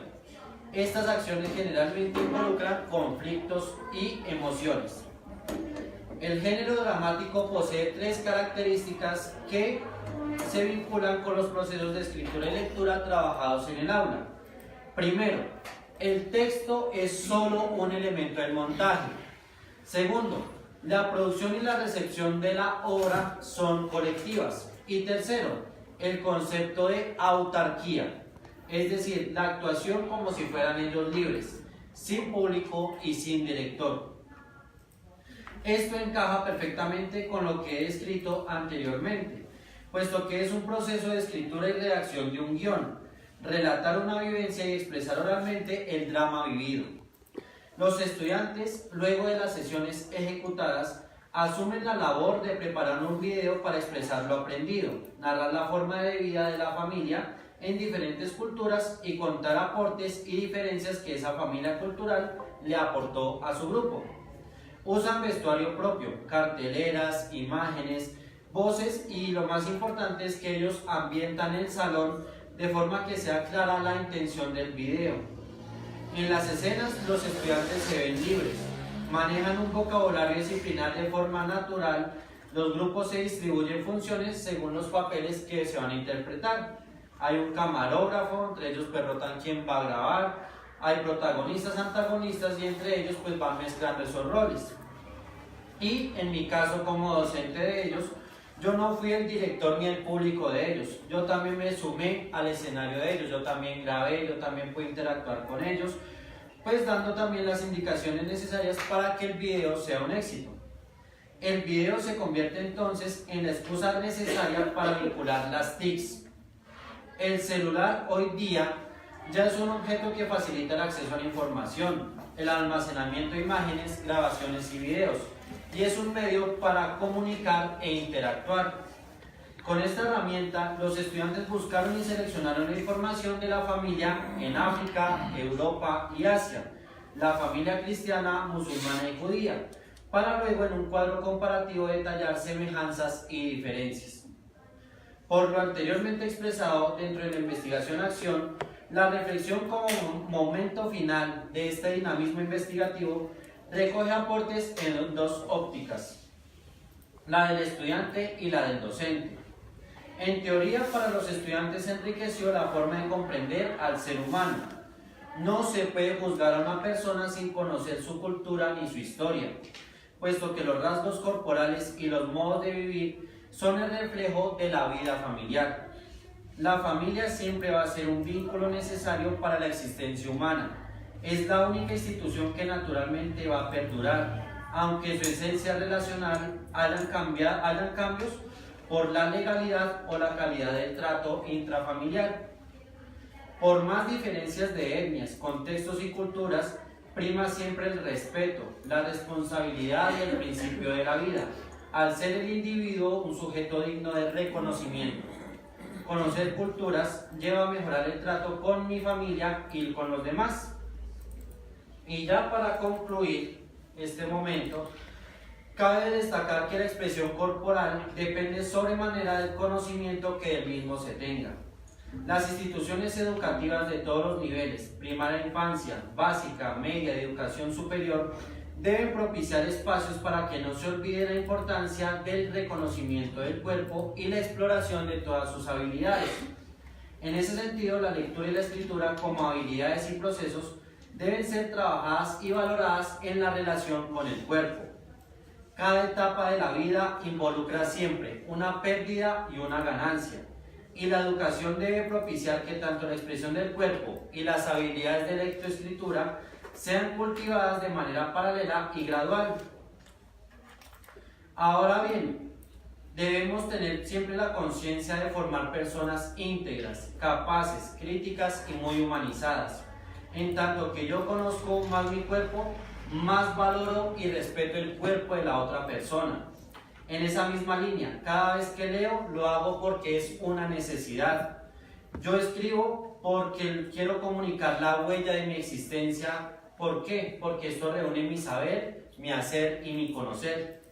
Estas acciones generalmente involucran conflictos y emociones. El género dramático posee tres características que se vinculan con los procesos de escritura y lectura trabajados en el aula. Primero, el texto es solo un elemento del montaje. Segundo, la producción y la recepción de la obra son colectivas. Y tercero, el concepto de autarquía, es decir, la actuación como si fueran ellos libres, sin público y sin director. Esto encaja perfectamente con lo que he escrito anteriormente, puesto que es un proceso de escritura y redacción de un guión, relatar una vivencia y expresar oralmente el drama vivido. Los estudiantes, luego de las sesiones ejecutadas, asumen la labor de preparar un video para expresar lo aprendido, narrar la forma de vida de la familia en diferentes culturas y contar aportes y diferencias que esa familia cultural le aportó a su grupo. Usan vestuario propio, carteleras, imágenes, voces y lo más importante es que ellos ambientan el salón de forma que sea clara la intención del video. En las escenas los estudiantes se ven libres, manejan un vocabulario disciplinar de forma natural, los grupos se distribuyen funciones según los papeles que se van a interpretar. Hay un camarógrafo, entre ellos pues rotan quién va a grabar, hay protagonistas, antagonistas y entre ellos pues van mezclando esos roles. Y en mi caso como docente de ellos, Yo no fui el director ni el público de ellos, yo también me sumé al escenario de ellos, yo también grabé, yo también pude interactuar con ellos, pues dando también las indicaciones necesarias para que el video sea un éxito. El video se convierte entonces en la excusa necesaria para vincular las TICs. El celular hoy día ya es un objeto que facilita el acceso a la información, el almacenamiento de imágenes, grabaciones y videos, y es un medio para comunicar e interactuar. Con esta herramienta, los estudiantes buscaron y seleccionaron la información de la familia en África, Europa y Asia, la familia cristiana, musulmana y judía, para luego en un cuadro comparativo detallar semejanzas y diferencias. Por lo anteriormente expresado dentro de la investigación-acción, la reflexión como momento final de este dinamismo investigativo recoge aportes en dos ópticas, la del estudiante y la del docente. En teoría, para los estudiantes enriqueció la forma de comprender al ser humano. No se puede juzgar a una persona sin conocer su cultura ni su historia, puesto que los rasgos corporales y los modos de vivir son el reflejo de la vida familiar. La familia siempre va a ser un vínculo necesario para la existencia humana. Es la única institución que naturalmente va a perdurar, aunque su esencia relacional hayan cambios por la legalidad o la calidad del trato intrafamiliar. Por más diferencias de etnias, contextos y culturas, prima siempre el respeto, la responsabilidad y el principio de la vida, al ser el individuo un sujeto digno de reconocimiento. Conocer culturas lleva a mejorar el trato con mi familia y con los demás. Y ya para concluir este momento, cabe destacar que la expresión corporal depende sobremanera del conocimiento que del mismo se tenga. Las instituciones educativas de todos los niveles, primaria infancia, básica, media y educación superior, deben propiciar espacios para que no se olvide la importancia del reconocimiento del cuerpo y la exploración de todas sus habilidades. En ese sentido, la lectura y la escritura como habilidades y procesos deben ser trabajadas y valoradas en la relación con el cuerpo. Cada etapa de la vida involucra siempre una pérdida y una ganancia, y la educación debe propiciar que tanto la expresión del cuerpo y las habilidades de lectoescritura sean cultivadas de manera paralela y gradual. Ahora bien, debemos tener siempre la conciencia de formar personas íntegras, capaces, críticas y muy humanizadas. En tanto que yo conozco más mi cuerpo, más valoro y respeto el cuerpo de la otra persona. En esa misma línea, cada vez que leo, lo hago porque es una necesidad. Yo escribo porque quiero comunicar la huella de mi existencia. ¿Por qué? Porque esto reúne mi saber, mi hacer y mi conocer.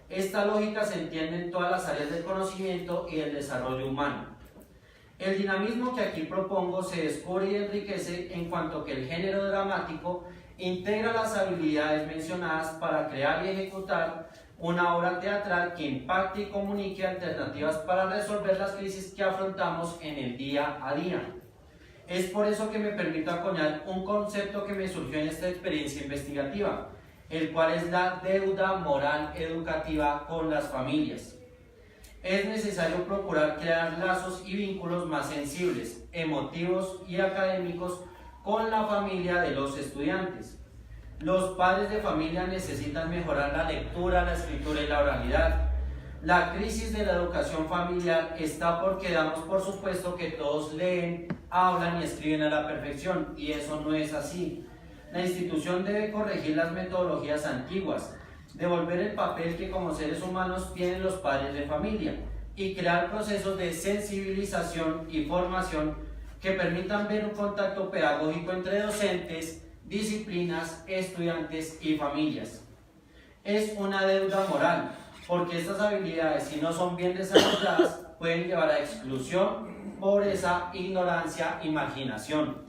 Esta lógica se entiende en todas las áreas del conocimiento y del desarrollo humano. El dinamismo que aquí propongo se descubre y enriquece en cuanto que el género dramático integra las habilidades mencionadas para crear y ejecutar una obra teatral que impacte y comunique alternativas para resolver las crisis que afrontamos en el día a día. Es por eso que me permito acuñar un concepto que me surgió en esta experiencia investigativa, el cual es la deuda moral educativa con las familias. Es necesario procurar crear lazos y vínculos más sensibles, emotivos y académicos con la familia de los estudiantes. Los padres de familia necesitan mejorar la lectura, la escritura y la oralidad. La crisis de la educación familiar está porque damos por supuesto que todos leen, hablan y escriben a la perfección, y eso no es así. La institución debe corregir las metodologías antiguas, devolver el papel que como seres humanos tienen los padres de familia y crear procesos de sensibilización y formación que permitan ver un contacto pedagógico entre docentes, disciplinas, estudiantes y familias. Es una deuda moral, porque estas habilidades, si no son bien desarrolladas, pueden llevar a exclusión, pobreza, ignorancia y marginación.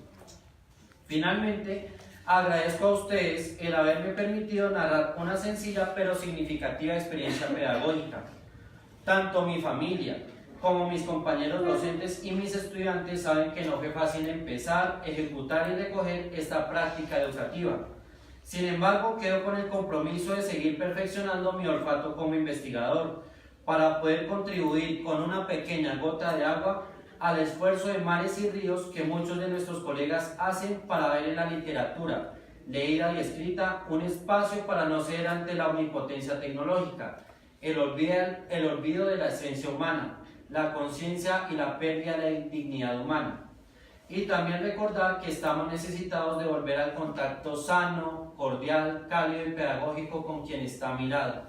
Finalmente, agradezco a ustedes el haberme permitido narrar una sencilla pero significativa experiencia pedagógica. Tanto mi familia como mis compañeros docentes y mis estudiantes saben que no fue fácil empezar, ejecutar y recoger esta práctica educativa. Sin embargo, quedo con el compromiso de seguir perfeccionando mi olfato como investigador, para poder contribuir con una pequeña gota de agua al esfuerzo de mares y ríos que muchos de nuestros colegas hacen para ver en la literatura, leída y escrita, un espacio para no ceder ante la omnipotencia tecnológica, el olvido de la esencia humana, la conciencia y la pérdida de la dignidad humana. Y también recordar que estamos necesitados de volver al contacto sano, cordial, cálido y pedagógico con quien está a mi lado.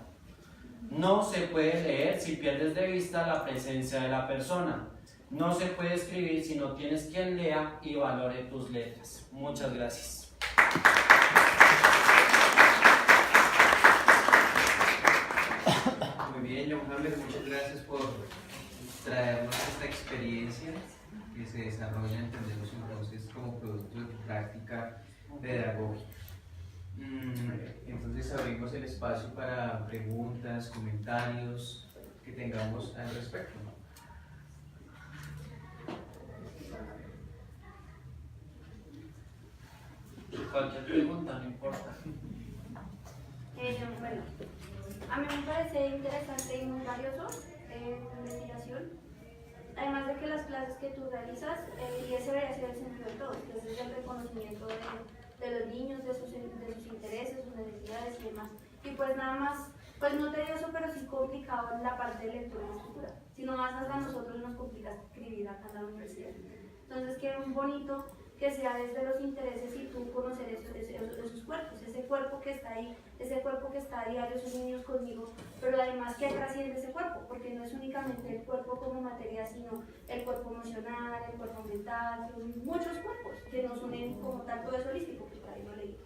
No se puede leer si pierdes de vista la presencia de la persona. No se puede escribir si no tienes quien lea y valore tus letras. Muchas gracias. Muy bien, John Hammer, muchas gracias por traernos esta experiencia que se desarrolla, entendemos entonces, como producto de tu práctica pedagógica. Entonces abrimos el espacio para preguntas, comentarios que tengamos al respecto. Cualquier pregunta, no importa. Bueno, a mí me parece interesante y muy valioso tu investigación. Además de que las clases que tú realizas, y ese debería ser el centro de todo, que es el reconocimiento de los niños, de sus intereses, sus necesidades y demás. Y pues nada más, pues no tedioso, pero sí complicado en la parte de lectura y escritura. Si no más hasta a nosotros nos complica escribir acá en la universidad. Entonces, qué bonito que sea desde los intereses y tú conocer esos cuerpos, ese cuerpo que está ahí, ese cuerpo que está a diario, esos niños conmigo, pero además que trasciende ese cuerpo, porque no es únicamente el cuerpo como materia, sino el cuerpo emocional, el cuerpo mental, son muchos cuerpos que nos unen como tanto es holístico, que por ahí lo leí.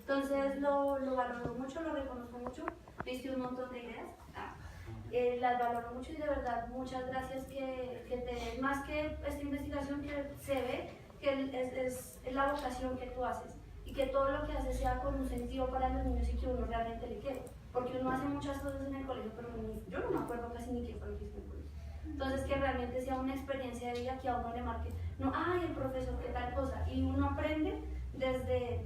Entonces lo valoro mucho, lo reconozco mucho, viste un montón de ideas, las valoro mucho y de verdad muchas gracias que te, más que esta investigación que se ve, que es la vocación que tú haces y que todo lo que haces sea con un sentido para los niños y que uno realmente le quede, porque uno hace muchas cosas en el colegio, pero yo no me acuerdo casi ni qué fue lo que hice en el colegio. Entonces que realmente sea una experiencia de vida que a uno le marque, no, ay, el profesor, qué tal cosa, y uno aprende desde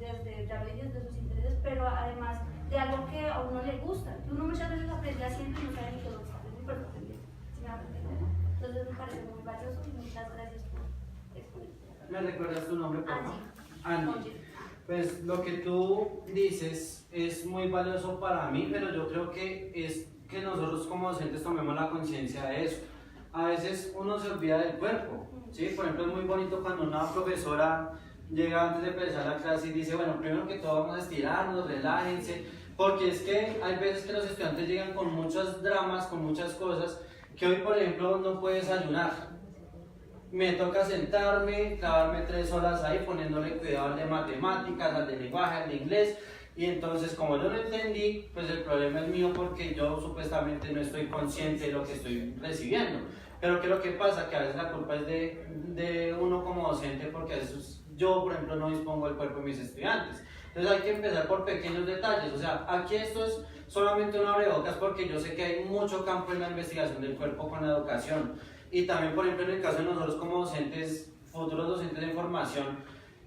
ya leyes de sus intereses, pero además de algo que a uno le gusta, que uno muchas veces aprende haciendo y no sabe ni qué lo está aprendiendo, pero aprende, ¿sí me va a entender? Entonces me parece muy valioso y muchas gracias por exponer. ¿Me recuerdas tu nombre, por favor? Angie. Angie. Pues lo que tú dices es muy valioso para mí, pero yo creo que es que nosotros como docentes tomemos la conciencia de eso. A veces uno se olvida del cuerpo, ¿sí? Por ejemplo, es muy bonito cuando una profesora llega antes de empezar la clase y dice, bueno, primero que todo vamos a estirarnos, relájense, porque es que hay veces que los estudiantes llegan con muchos dramas, con muchas cosas, que hoy, por ejemplo, no puedes ayunar. Me toca sentarme, clavarme 3 horas ahí poniéndole cuidado al de matemáticas, al de lenguaje, al de inglés, y entonces como yo no entendí, pues el problema es mío porque yo supuestamente no estoy consciente de lo que estoy recibiendo. Pero ¿qué es lo que pasa? Que a veces la culpa es de uno como docente, porque a veces yo, por ejemplo, no dispongo del cuerpo de mis estudiantes. Entonces hay que empezar por pequeños detalles, o sea, aquí esto es solamente un abrebocas porque yo sé que hay mucho campo en la investigación del cuerpo con la educación. Y también, por ejemplo, en el caso de nosotros como docentes, futuros docentes de información,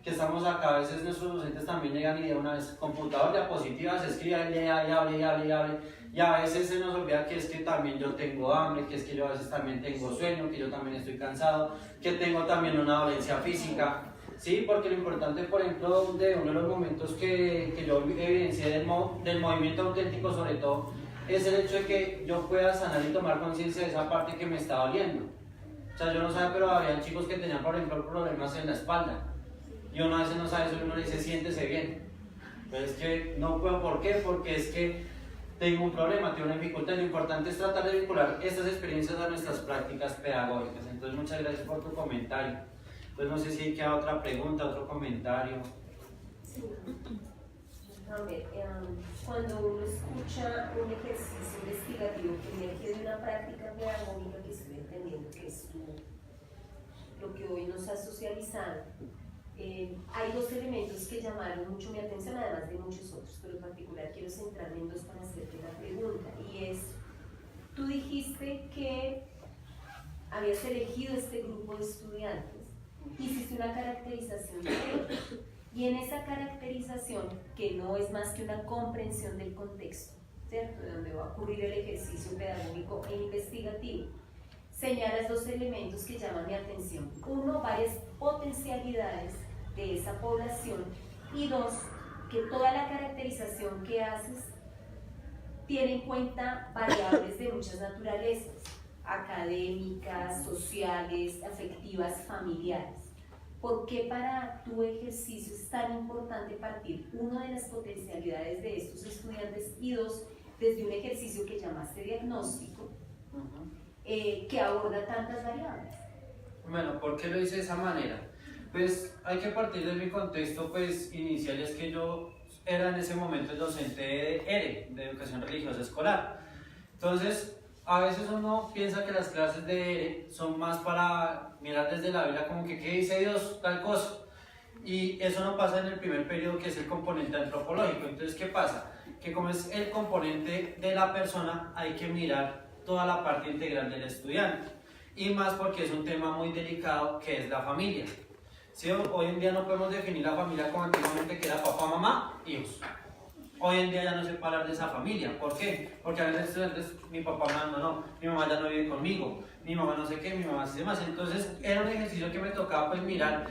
que estamos acá, a veces nuestros docentes también llegan y de una vez, computador, diapositivas, escriban, lea y hable, y hable, y hable. Y a veces se nos olvida que es que también yo tengo hambre, que es que yo a veces también tengo sueño, que yo también estoy cansado, que tengo también una dolencia física. Sí, porque lo importante, por ejemplo, de uno de los momentos que yo evidencié del movimiento auténtico, sobre todo, es el hecho de que yo pueda sanar y tomar conciencia de esa parte que me está doliendo. O sea, yo no sabía, pero había chicos que tenían, por ejemplo, problemas en la espalda. Y uno a veces no sabe eso, y uno le dice, siéntese bien. Pero es que no puedo, ¿por qué? Porque es que tengo un problema, tengo una dificultad. Lo importante es tratar de vincular estas experiencias a nuestras prácticas pedagógicas. Entonces, muchas gracias por tu comentario. Entonces, no sé si queda otra pregunta, otro comentario. Sí. A ver, cuando uno escucha un ejercicio investigativo que emerge de una práctica pedagógica que estoy entendiendo que es lo que hoy nos ha socializado, hay 2 elementos que llamaron mucho mi atención, además de muchos otros, pero en particular quiero centrarme en 2 para hacerte la pregunta, y es, tú dijiste que habías elegido este grupo de estudiantes, hiciste una caracterización de ellos, y en esa caracterización, que no es más que una comprensión del contexto, ¿cierto? De donde va a ocurrir el ejercicio pedagógico e investigativo, señalas dos elementos que llaman mi atención. Uno, varias potencialidades de esa población, y dos, que toda la caracterización que haces tiene en cuenta variables de muchas naturalezas, académicas, sociales, afectivas, familiares. ¿Por qué para tu ejercicio es tan importante partir, uno, de las potencialidades de estos estudiantes, y dos, desde un ejercicio que llamaste diagnóstico, que aborda tantas variables? Bueno, ¿por qué lo hice de esa manera? Pues hay que partir de mi contexto pues inicial, es que yo era en ese momento el docente de ERE, de Educación Religiosa Escolar. Entonces, a veces uno piensa que las clases de ERE son más para mirar desde la Biblia como que qué dice Dios, tal cosa. Y eso no pasa en el primer periodo, que es el componente antropológico. Entonces, ¿qué pasa? Que como es el componente de la persona, hay que mirar toda la parte integral del estudiante. Y más porque es un tema muy delicado, que es la familia. ¿Sí? Hoy en día no podemos definir la familia como antiguamente, que era papá, mamá, hijos. Hoy en día ya no se puede hablar de esa familia. ¿Por qué? Porque a veces mi papá me abandonó, mi mamá ya no vive conmigo, mi mamá no sé qué, mi mamá hace más. Entonces era un ejercicio que me tocaba pues mirar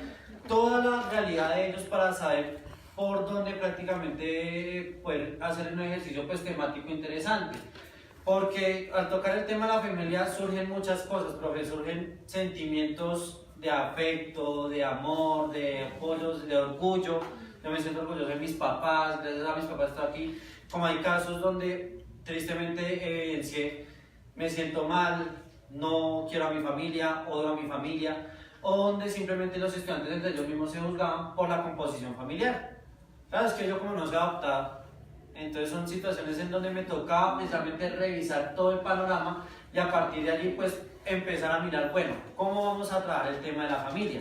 toda la realidad de ellos para saber por dónde prácticamente poder hacer un ejercicio pues temático interesante. Porque al tocar el tema de la familia surgen muchas cosas, profe, surgen sentimientos de afecto, de amor, de apoyo, de orgullo. Yo me siento orgulloso de mis papás, gracias a mis papás estoy aquí. Como hay casos donde tristemente evidencié, me siento mal, no quiero a mi familia, odio a mi familia, o donde simplemente los estudiantes entre ellos mismos se juzgaban por la composición familiar. Claro, es que yo como no soy adoptado, entonces son situaciones en donde me tocaba precisamente revisar todo el panorama y a partir de allí pues empezar a mirar, bueno, ¿cómo vamos a trabajar el tema de la familia?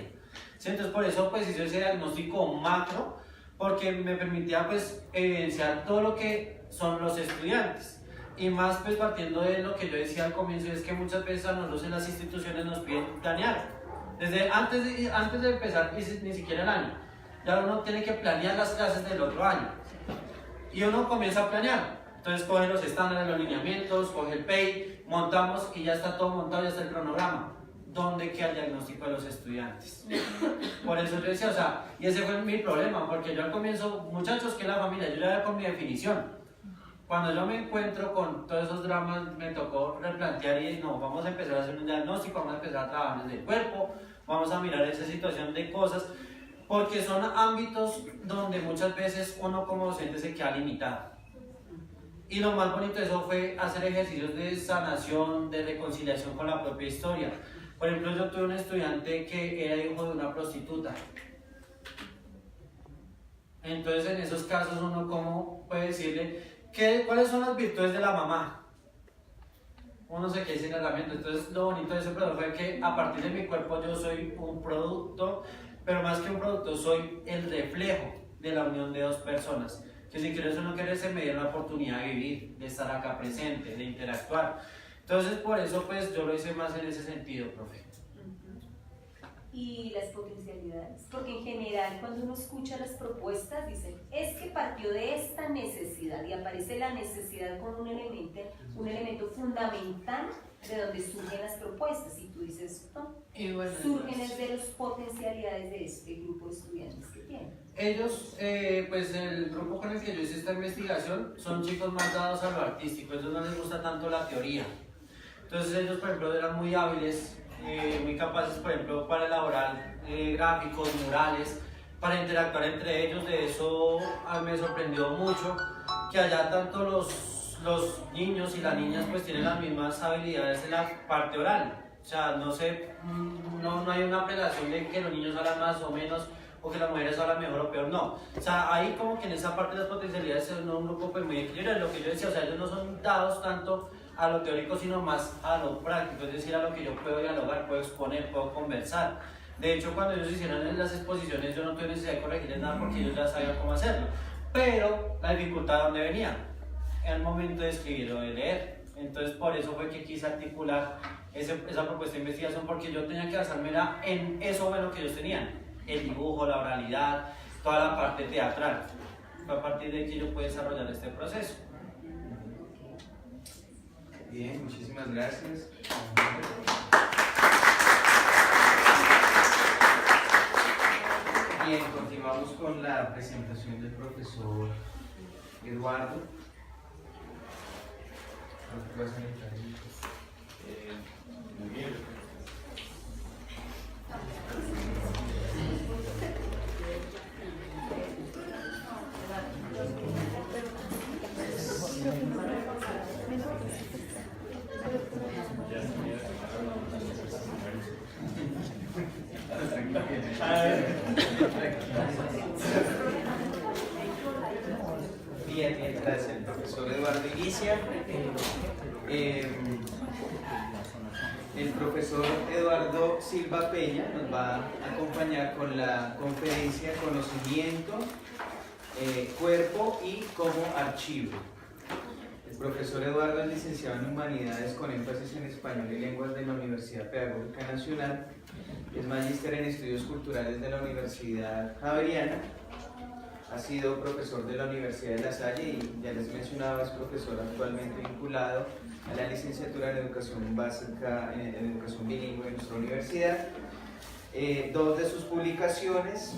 ¿Sí? Entonces por eso pues hice ese diagnóstico macro, porque me permitía pues evidenciar todo lo que son los estudiantes. Y más pues partiendo de lo que yo decía al comienzo, es que muchas veces a nosotros en las instituciones nos piden planear. Desde antes de empezar ni siquiera el año, ya uno tiene que planear las clases del otro año. Y uno comienza a planear. Entonces coge los estándares, los lineamientos, coge el PEI, montamos y ya está todo montado, ya está el cronograma. ¿Dónde queda el diagnóstico de los estudiantes? Por eso yo decía, o sea, y ese fue mi problema, porque yo al comienzo, muchachos, que la familia, yo ya era con mi definición. Cuando yo me encuentro con todos esos dramas, me tocó replantear y no, vamos a empezar a hacer un diagnóstico, vamos a empezar a trabajar desde el cuerpo, vamos a mirar esa situación de cosas, porque son ámbitos donde muchas veces uno como docente se queda limitado. Y lo más bonito de eso fue hacer ejercicios de sanación, de reconciliación con la propia historia. Por ejemplo, yo tuve un estudiante que era hijo de una prostituta. Entonces, en esos casos, uno cómo puede decirle cuáles son las virtudes de la mamá. Uno se queda sin herramientas. Entonces, lo bonito de ese proceso fue que a partir de mi cuerpo yo soy un producto, pero más que un producto, soy el reflejo de la unión de dos personas. Que si quieres o no quieres, se me dio la oportunidad de vivir, de estar acá presente, de interactuar. Entonces, por eso, pues, yo lo hice más en ese sentido, profe. Y las potencialidades, porque en general cuando uno escucha las propuestas dicen, es que partió de esta necesidad y aparece la necesidad como un elemento fundamental de donde surgen las propuestas, y tú dices, no, Y bueno, surgen desde las potencialidades de este grupo de estudiantes que tienen. Ellos, pues el grupo con el que yo hice esta investigación son chicos más dados a lo artístico, a ellos no les gusta tanto la teoría. Entonces ellos, por ejemplo, eran muy hábiles, muy capaces, por ejemplo, para elaborar gráficos, murales, para interactuar entre ellos. De eso a mí me sorprendió mucho que allá tanto los niños y las niñas pues tienen las mismas habilidades en la parte oral. O sea, no hay una relación de que los niños hablan más o menos, o que las mujeres hablan mejor o peor, no. O sea, ahí como que en esa parte de las potencialidades es un grupo pues muy equilibrado, lo que yo decía, o sea, ellos no son dados tanto a lo teórico, sino más a lo práctico, es decir, a lo que yo puedo dialogar, puedo exponer, puedo conversar. De hecho, cuando ellos hicieron las exposiciones, yo no tuve necesidad de corregirles nada porque ellos ya sabían cómo hacerlo. Pero la dificultad, ¿dónde venía? En el momento de escribir o de leer. Entonces, por eso fue que quise articular esa propuesta de investigación, porque yo tenía que basarme en eso bueno que ellos tenían: el dibujo, la oralidad, toda la parte teatral. Fue a partir de que yo pude desarrollar este proceso. Bien, muchísimas gracias. Bien, continuamos con la presentación del profesor Eduardo. Muy bien. Bien, mientras el profesor Eduardo inicia, el profesor Eduardo Silva Peña nos va a acompañar con la conferencia Conocimiento, Cuerpo y como Archivo. El profesor Eduardo es licenciado en Humanidades con énfasis en Español y Lenguas de la Universidad Pedagógica Nacional. Es magíster en Estudios Culturales de la Universidad Javeriana. Ha sido profesor de la Universidad de La Salle y ya les mencionaba, es profesor actualmente vinculado a la licenciatura en Educación Básica, en Educación Bilingüe en nuestra universidad. Dos de sus publicaciones,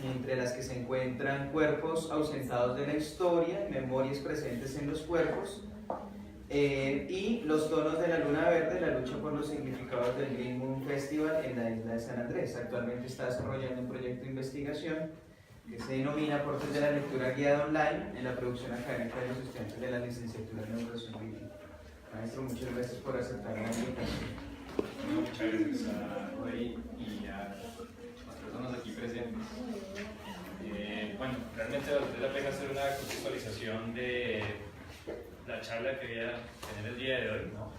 entre las que se encuentran Cuerpos ausentados de la historia, Memorias presentes en los cuerpos, y Los tonos de la luna verde, la lucha por los significados del Green Moon Festival en la isla de San Andrés. Actualmente está desarrollando un proyecto de investigación que se denomina Aportes de la lectura guiada online en la producción académica de los estudiantes de la licenciatura en Educación Bilingüe. Maestro, muchas gracias por aceptar la invitación. Muchas gracias a Rey y a las personas aquí presentes. Bueno, realmente vale la pena hacer una contextualización de la charla que voy a tener el día de hoy, ¿no?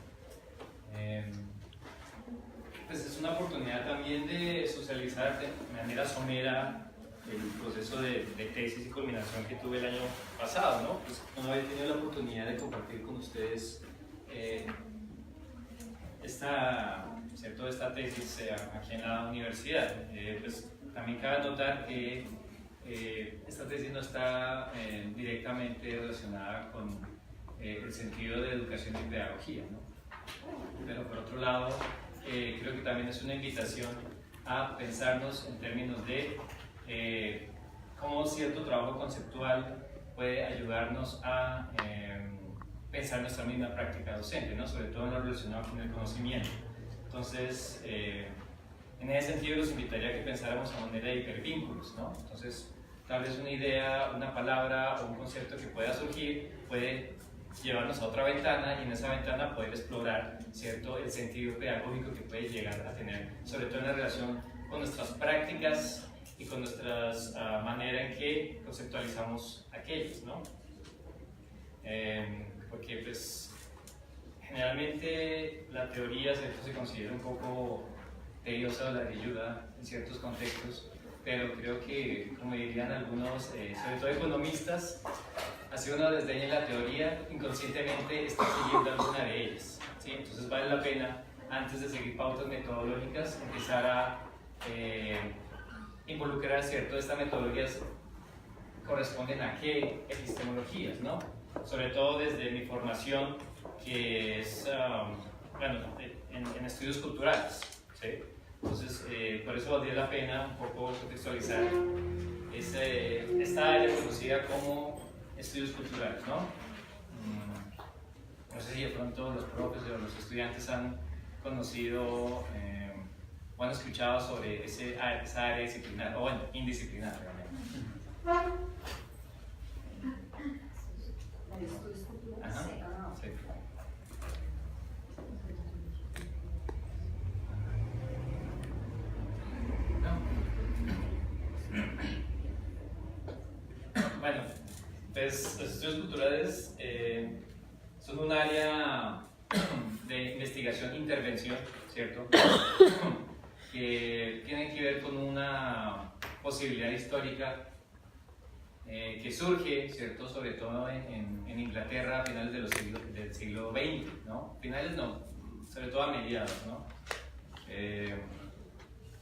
Pues es una oportunidad también de socializar de manera somera el proceso de tesis y culminación que tuve el año pasado, ¿no? Pues no había tenido la oportunidad de compartir con ustedes esta tesis aquí en la universidad. Pues también cabe notar que esta tesis no está directamente relacionada con el sentido de educación y pedagogía, ¿no? Pero por otro lado, creo que también es una invitación a pensarnos en términos de cómo cierto trabajo conceptual puede ayudarnos a pensar nuestra misma práctica docente, ¿no? Sobre todo en lo relacionado con el conocimiento. Entonces, en ese sentido los invitaría a que pensáramos a manera de hipervínculos, ¿no? Entonces, tal vez una idea, una palabra o un concepto que pueda surgir puede llevarnos a otra ventana y en esa ventana poder explorar, ¿cierto?, el sentido pedagógico que puede llegar a tener, sobre todo en la relación con nuestras prácticas y con nuestra manera en que conceptualizamos aquellos, ¿no? Porque pues generalmente la teoría, ¿cierto?, se considera un poco tediosa o ladrilluda en ciertos contextos, pero creo que, como dirían algunos, sobre todo economistas, así uno desdeña la teoría, inconscientemente está siguiendo alguna de ellas, ¿sí? Entonces vale la pena, antes de seguir pautas metodológicas, empezar a involucrar, ¿cierto?, estas metodologías corresponden a qué epistemologías, ¿no? Sobre todo desde mi formación, que es, bueno, en estudios culturales, ¿sí? Entonces, por eso valdría la pena un poco contextualizar esta área conocida como estudios culturales, ¿no? No sé si de pronto los profes o los estudiantes han conocido o han escuchado sobre esa área disciplinar, o bueno, indisciplinar realmente. Ajá, sí. Bueno, pues los estudios culturales son un área de investigación e intervención, ¿cierto? Que tienen que ver con una posibilidad histórica que surge, ¿cierto?, sobre todo en Inglaterra a finales del siglo XX, ¿no? Finales no, sobre todo a mediados, ¿no?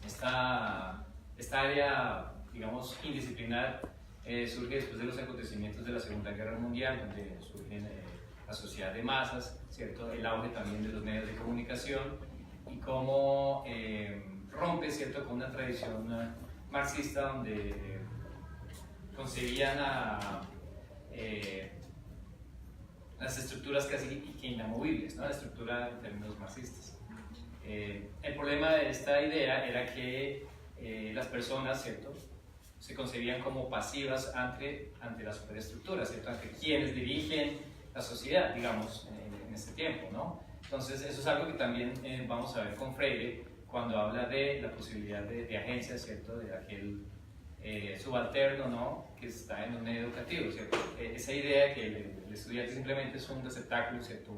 Esta área, digamos, indisciplinar surge después de los acontecimientos de la Segunda Guerra Mundial, donde surgen la sociedad de masas, ¿cierto? El auge también de los medios de comunicación y cómo rompe, ¿cierto?, con una tradición marxista donde concebían las estructuras casi que inamovibles, ¿no? La estructura en términos marxistas. El problema de esta idea era que las personas, ¿cierto?, se concebían como pasivas ante la superestructura, ¿cierto?, ante quienes dirigen la sociedad, digamos, en este tiempo, ¿no? Entonces, eso es algo que también vamos a ver con Freire cuando habla de la posibilidad de agencia, ¿cierto?, de aquel subalterno, ¿no?, que está en un medio educativo, ¿cierto? Esa idea que el estudiante simplemente es un receptáculo, ¿cierto?,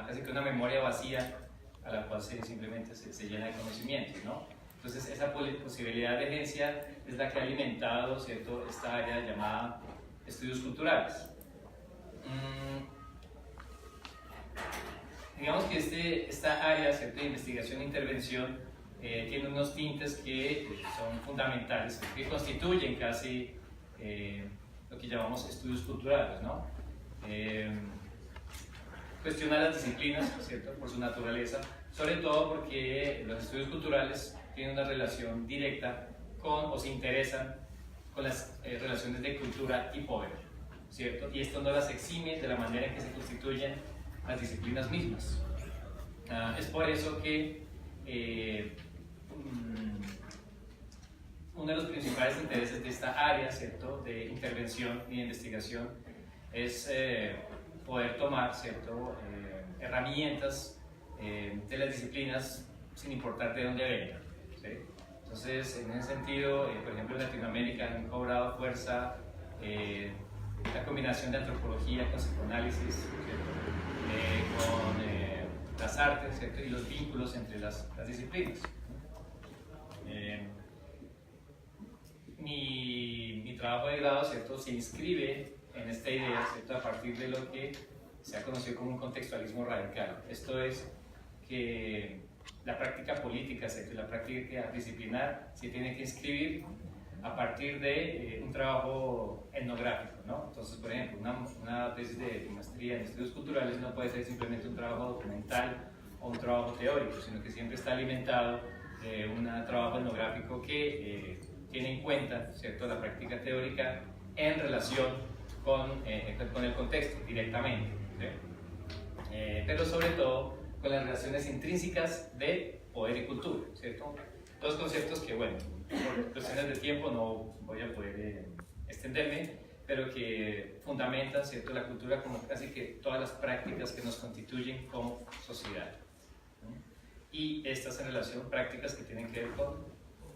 casi que una memoria vacía a la cual simplemente se llena de conocimientos, ¿no? Entonces, esa posibilidad de agencia es la que ha alimentado, ¿cierto?, esta área llamada estudios culturales. Digamos que esta área, ¿cierto?, de investigación e intervención tiene unos tintes que son fundamentales, que constituyen casi lo que llamamos estudios culturales, ¿no? Cuestionar las disciplinas, ¿cierto?, por su naturaleza, sobre todo porque los estudios culturales tienen una relación directa con, o se interesan con las relaciones de cultura y poder, ¿cierto? Y esto no las exime de la manera en que se constituyen las disciplinas mismas. Es por eso que uno de los principales intereses de esta área, ¿cierto?, de intervención y de investigación es poder tomar, ¿cierto?, herramientas de las disciplinas sin importar de dónde vengan, ¿sí? Entonces, en ese sentido, por ejemplo, en Latinoamérica han cobrado fuerza la combinación de antropología con psicoanálisis, con las artes, ¿cierto?, y los vínculos entre las disciplinas. Mi trabajo de grado, ¿cierto?, se inscribe en esta idea, ¿cierto?, a partir de lo que se ha conocido como un contextualismo radical. Esto es que la práctica política, ¿cierto?, y la práctica disciplinar se tiene que inscribir a partir de un trabajo etnográfico, ¿no? Entonces, por ejemplo, una tesis de maestría en estudios culturales no puede ser simplemente un trabajo documental o un trabajo teórico, sino que siempre está alimentado de un trabajo etnográfico que tiene en cuenta, ¿cierto?, la práctica teórica en relación con el contexto directamente, ¿sí? Pero sobre todo con las relaciones intrínsecas de poder y cultura, ¿cierto? Dos conceptos que, bueno, por cuestiones de tiempo no voy a poder extenderme, pero que fundamentan, ¿cierto?, la cultura como casi que todas las prácticas que nos constituyen como sociedad, ¿no? Y estas en relación prácticas que tienen que ver con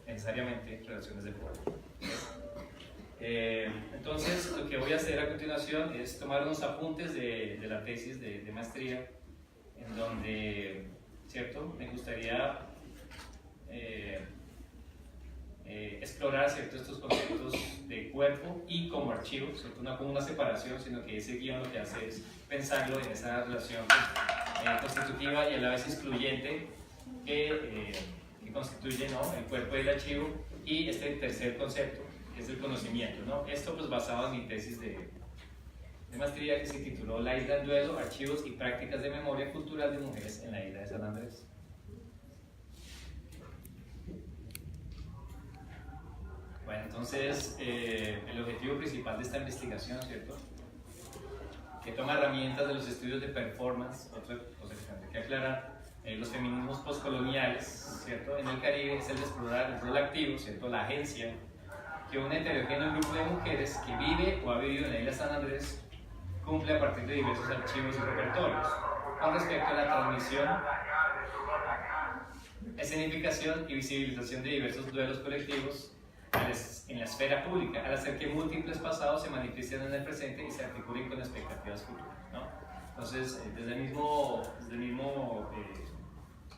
necesariamente relaciones de poder. Entonces, lo que voy a hacer a continuación es tomar unos apuntes de la tesis de maestría, en donde, ¿cierto?, me gustaría explorar, ¿cierto?, estos conceptos de cuerpo y como archivo, ¿cierto?, no como una separación, sino que ese guión lo que hace es pensarlo en esa relación constitutiva y a la vez excluyente que constituye, ¿no?, el cuerpo y el archivo, y este tercer concepto, que es el conocimiento, ¿no? Esto pues basado en mi tesis de maestría que se tituló La Isla en Duelo, Archivos y Prácticas de Memoria Cultural de Mujeres en la Isla de San Andrés. Bueno, entonces el objetivo principal de esta investigación, ¿cierto?, que toma herramientas de los estudios de performance, otra cosa que tengo que aclarar, los feminismos postcoloniales, ¿cierto?, en el Caribe, es el de explorar el rol activo, ¿cierto?, la agencia que un heterogéneo grupo de mujeres que vive o ha vivido en la isla San Andrés cumple a partir de diversos archivos y repertorios con respecto a la transmisión, escenificación y visibilización de diversos duelos colectivos en la esfera pública, al hacer que múltiples pasados se manifiesten en el presente y se articulen con expectativas futuras, ¿no? Entonces, desde el mismo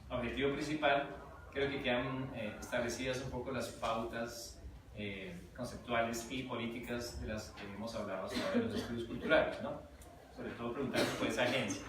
objetivo principal, creo que quedan establecidas un poco las pautas conceptuales y políticas de las que hemos hablado sobre los estudios culturales, ¿no? Sobre todo preguntarnos por esa agencia.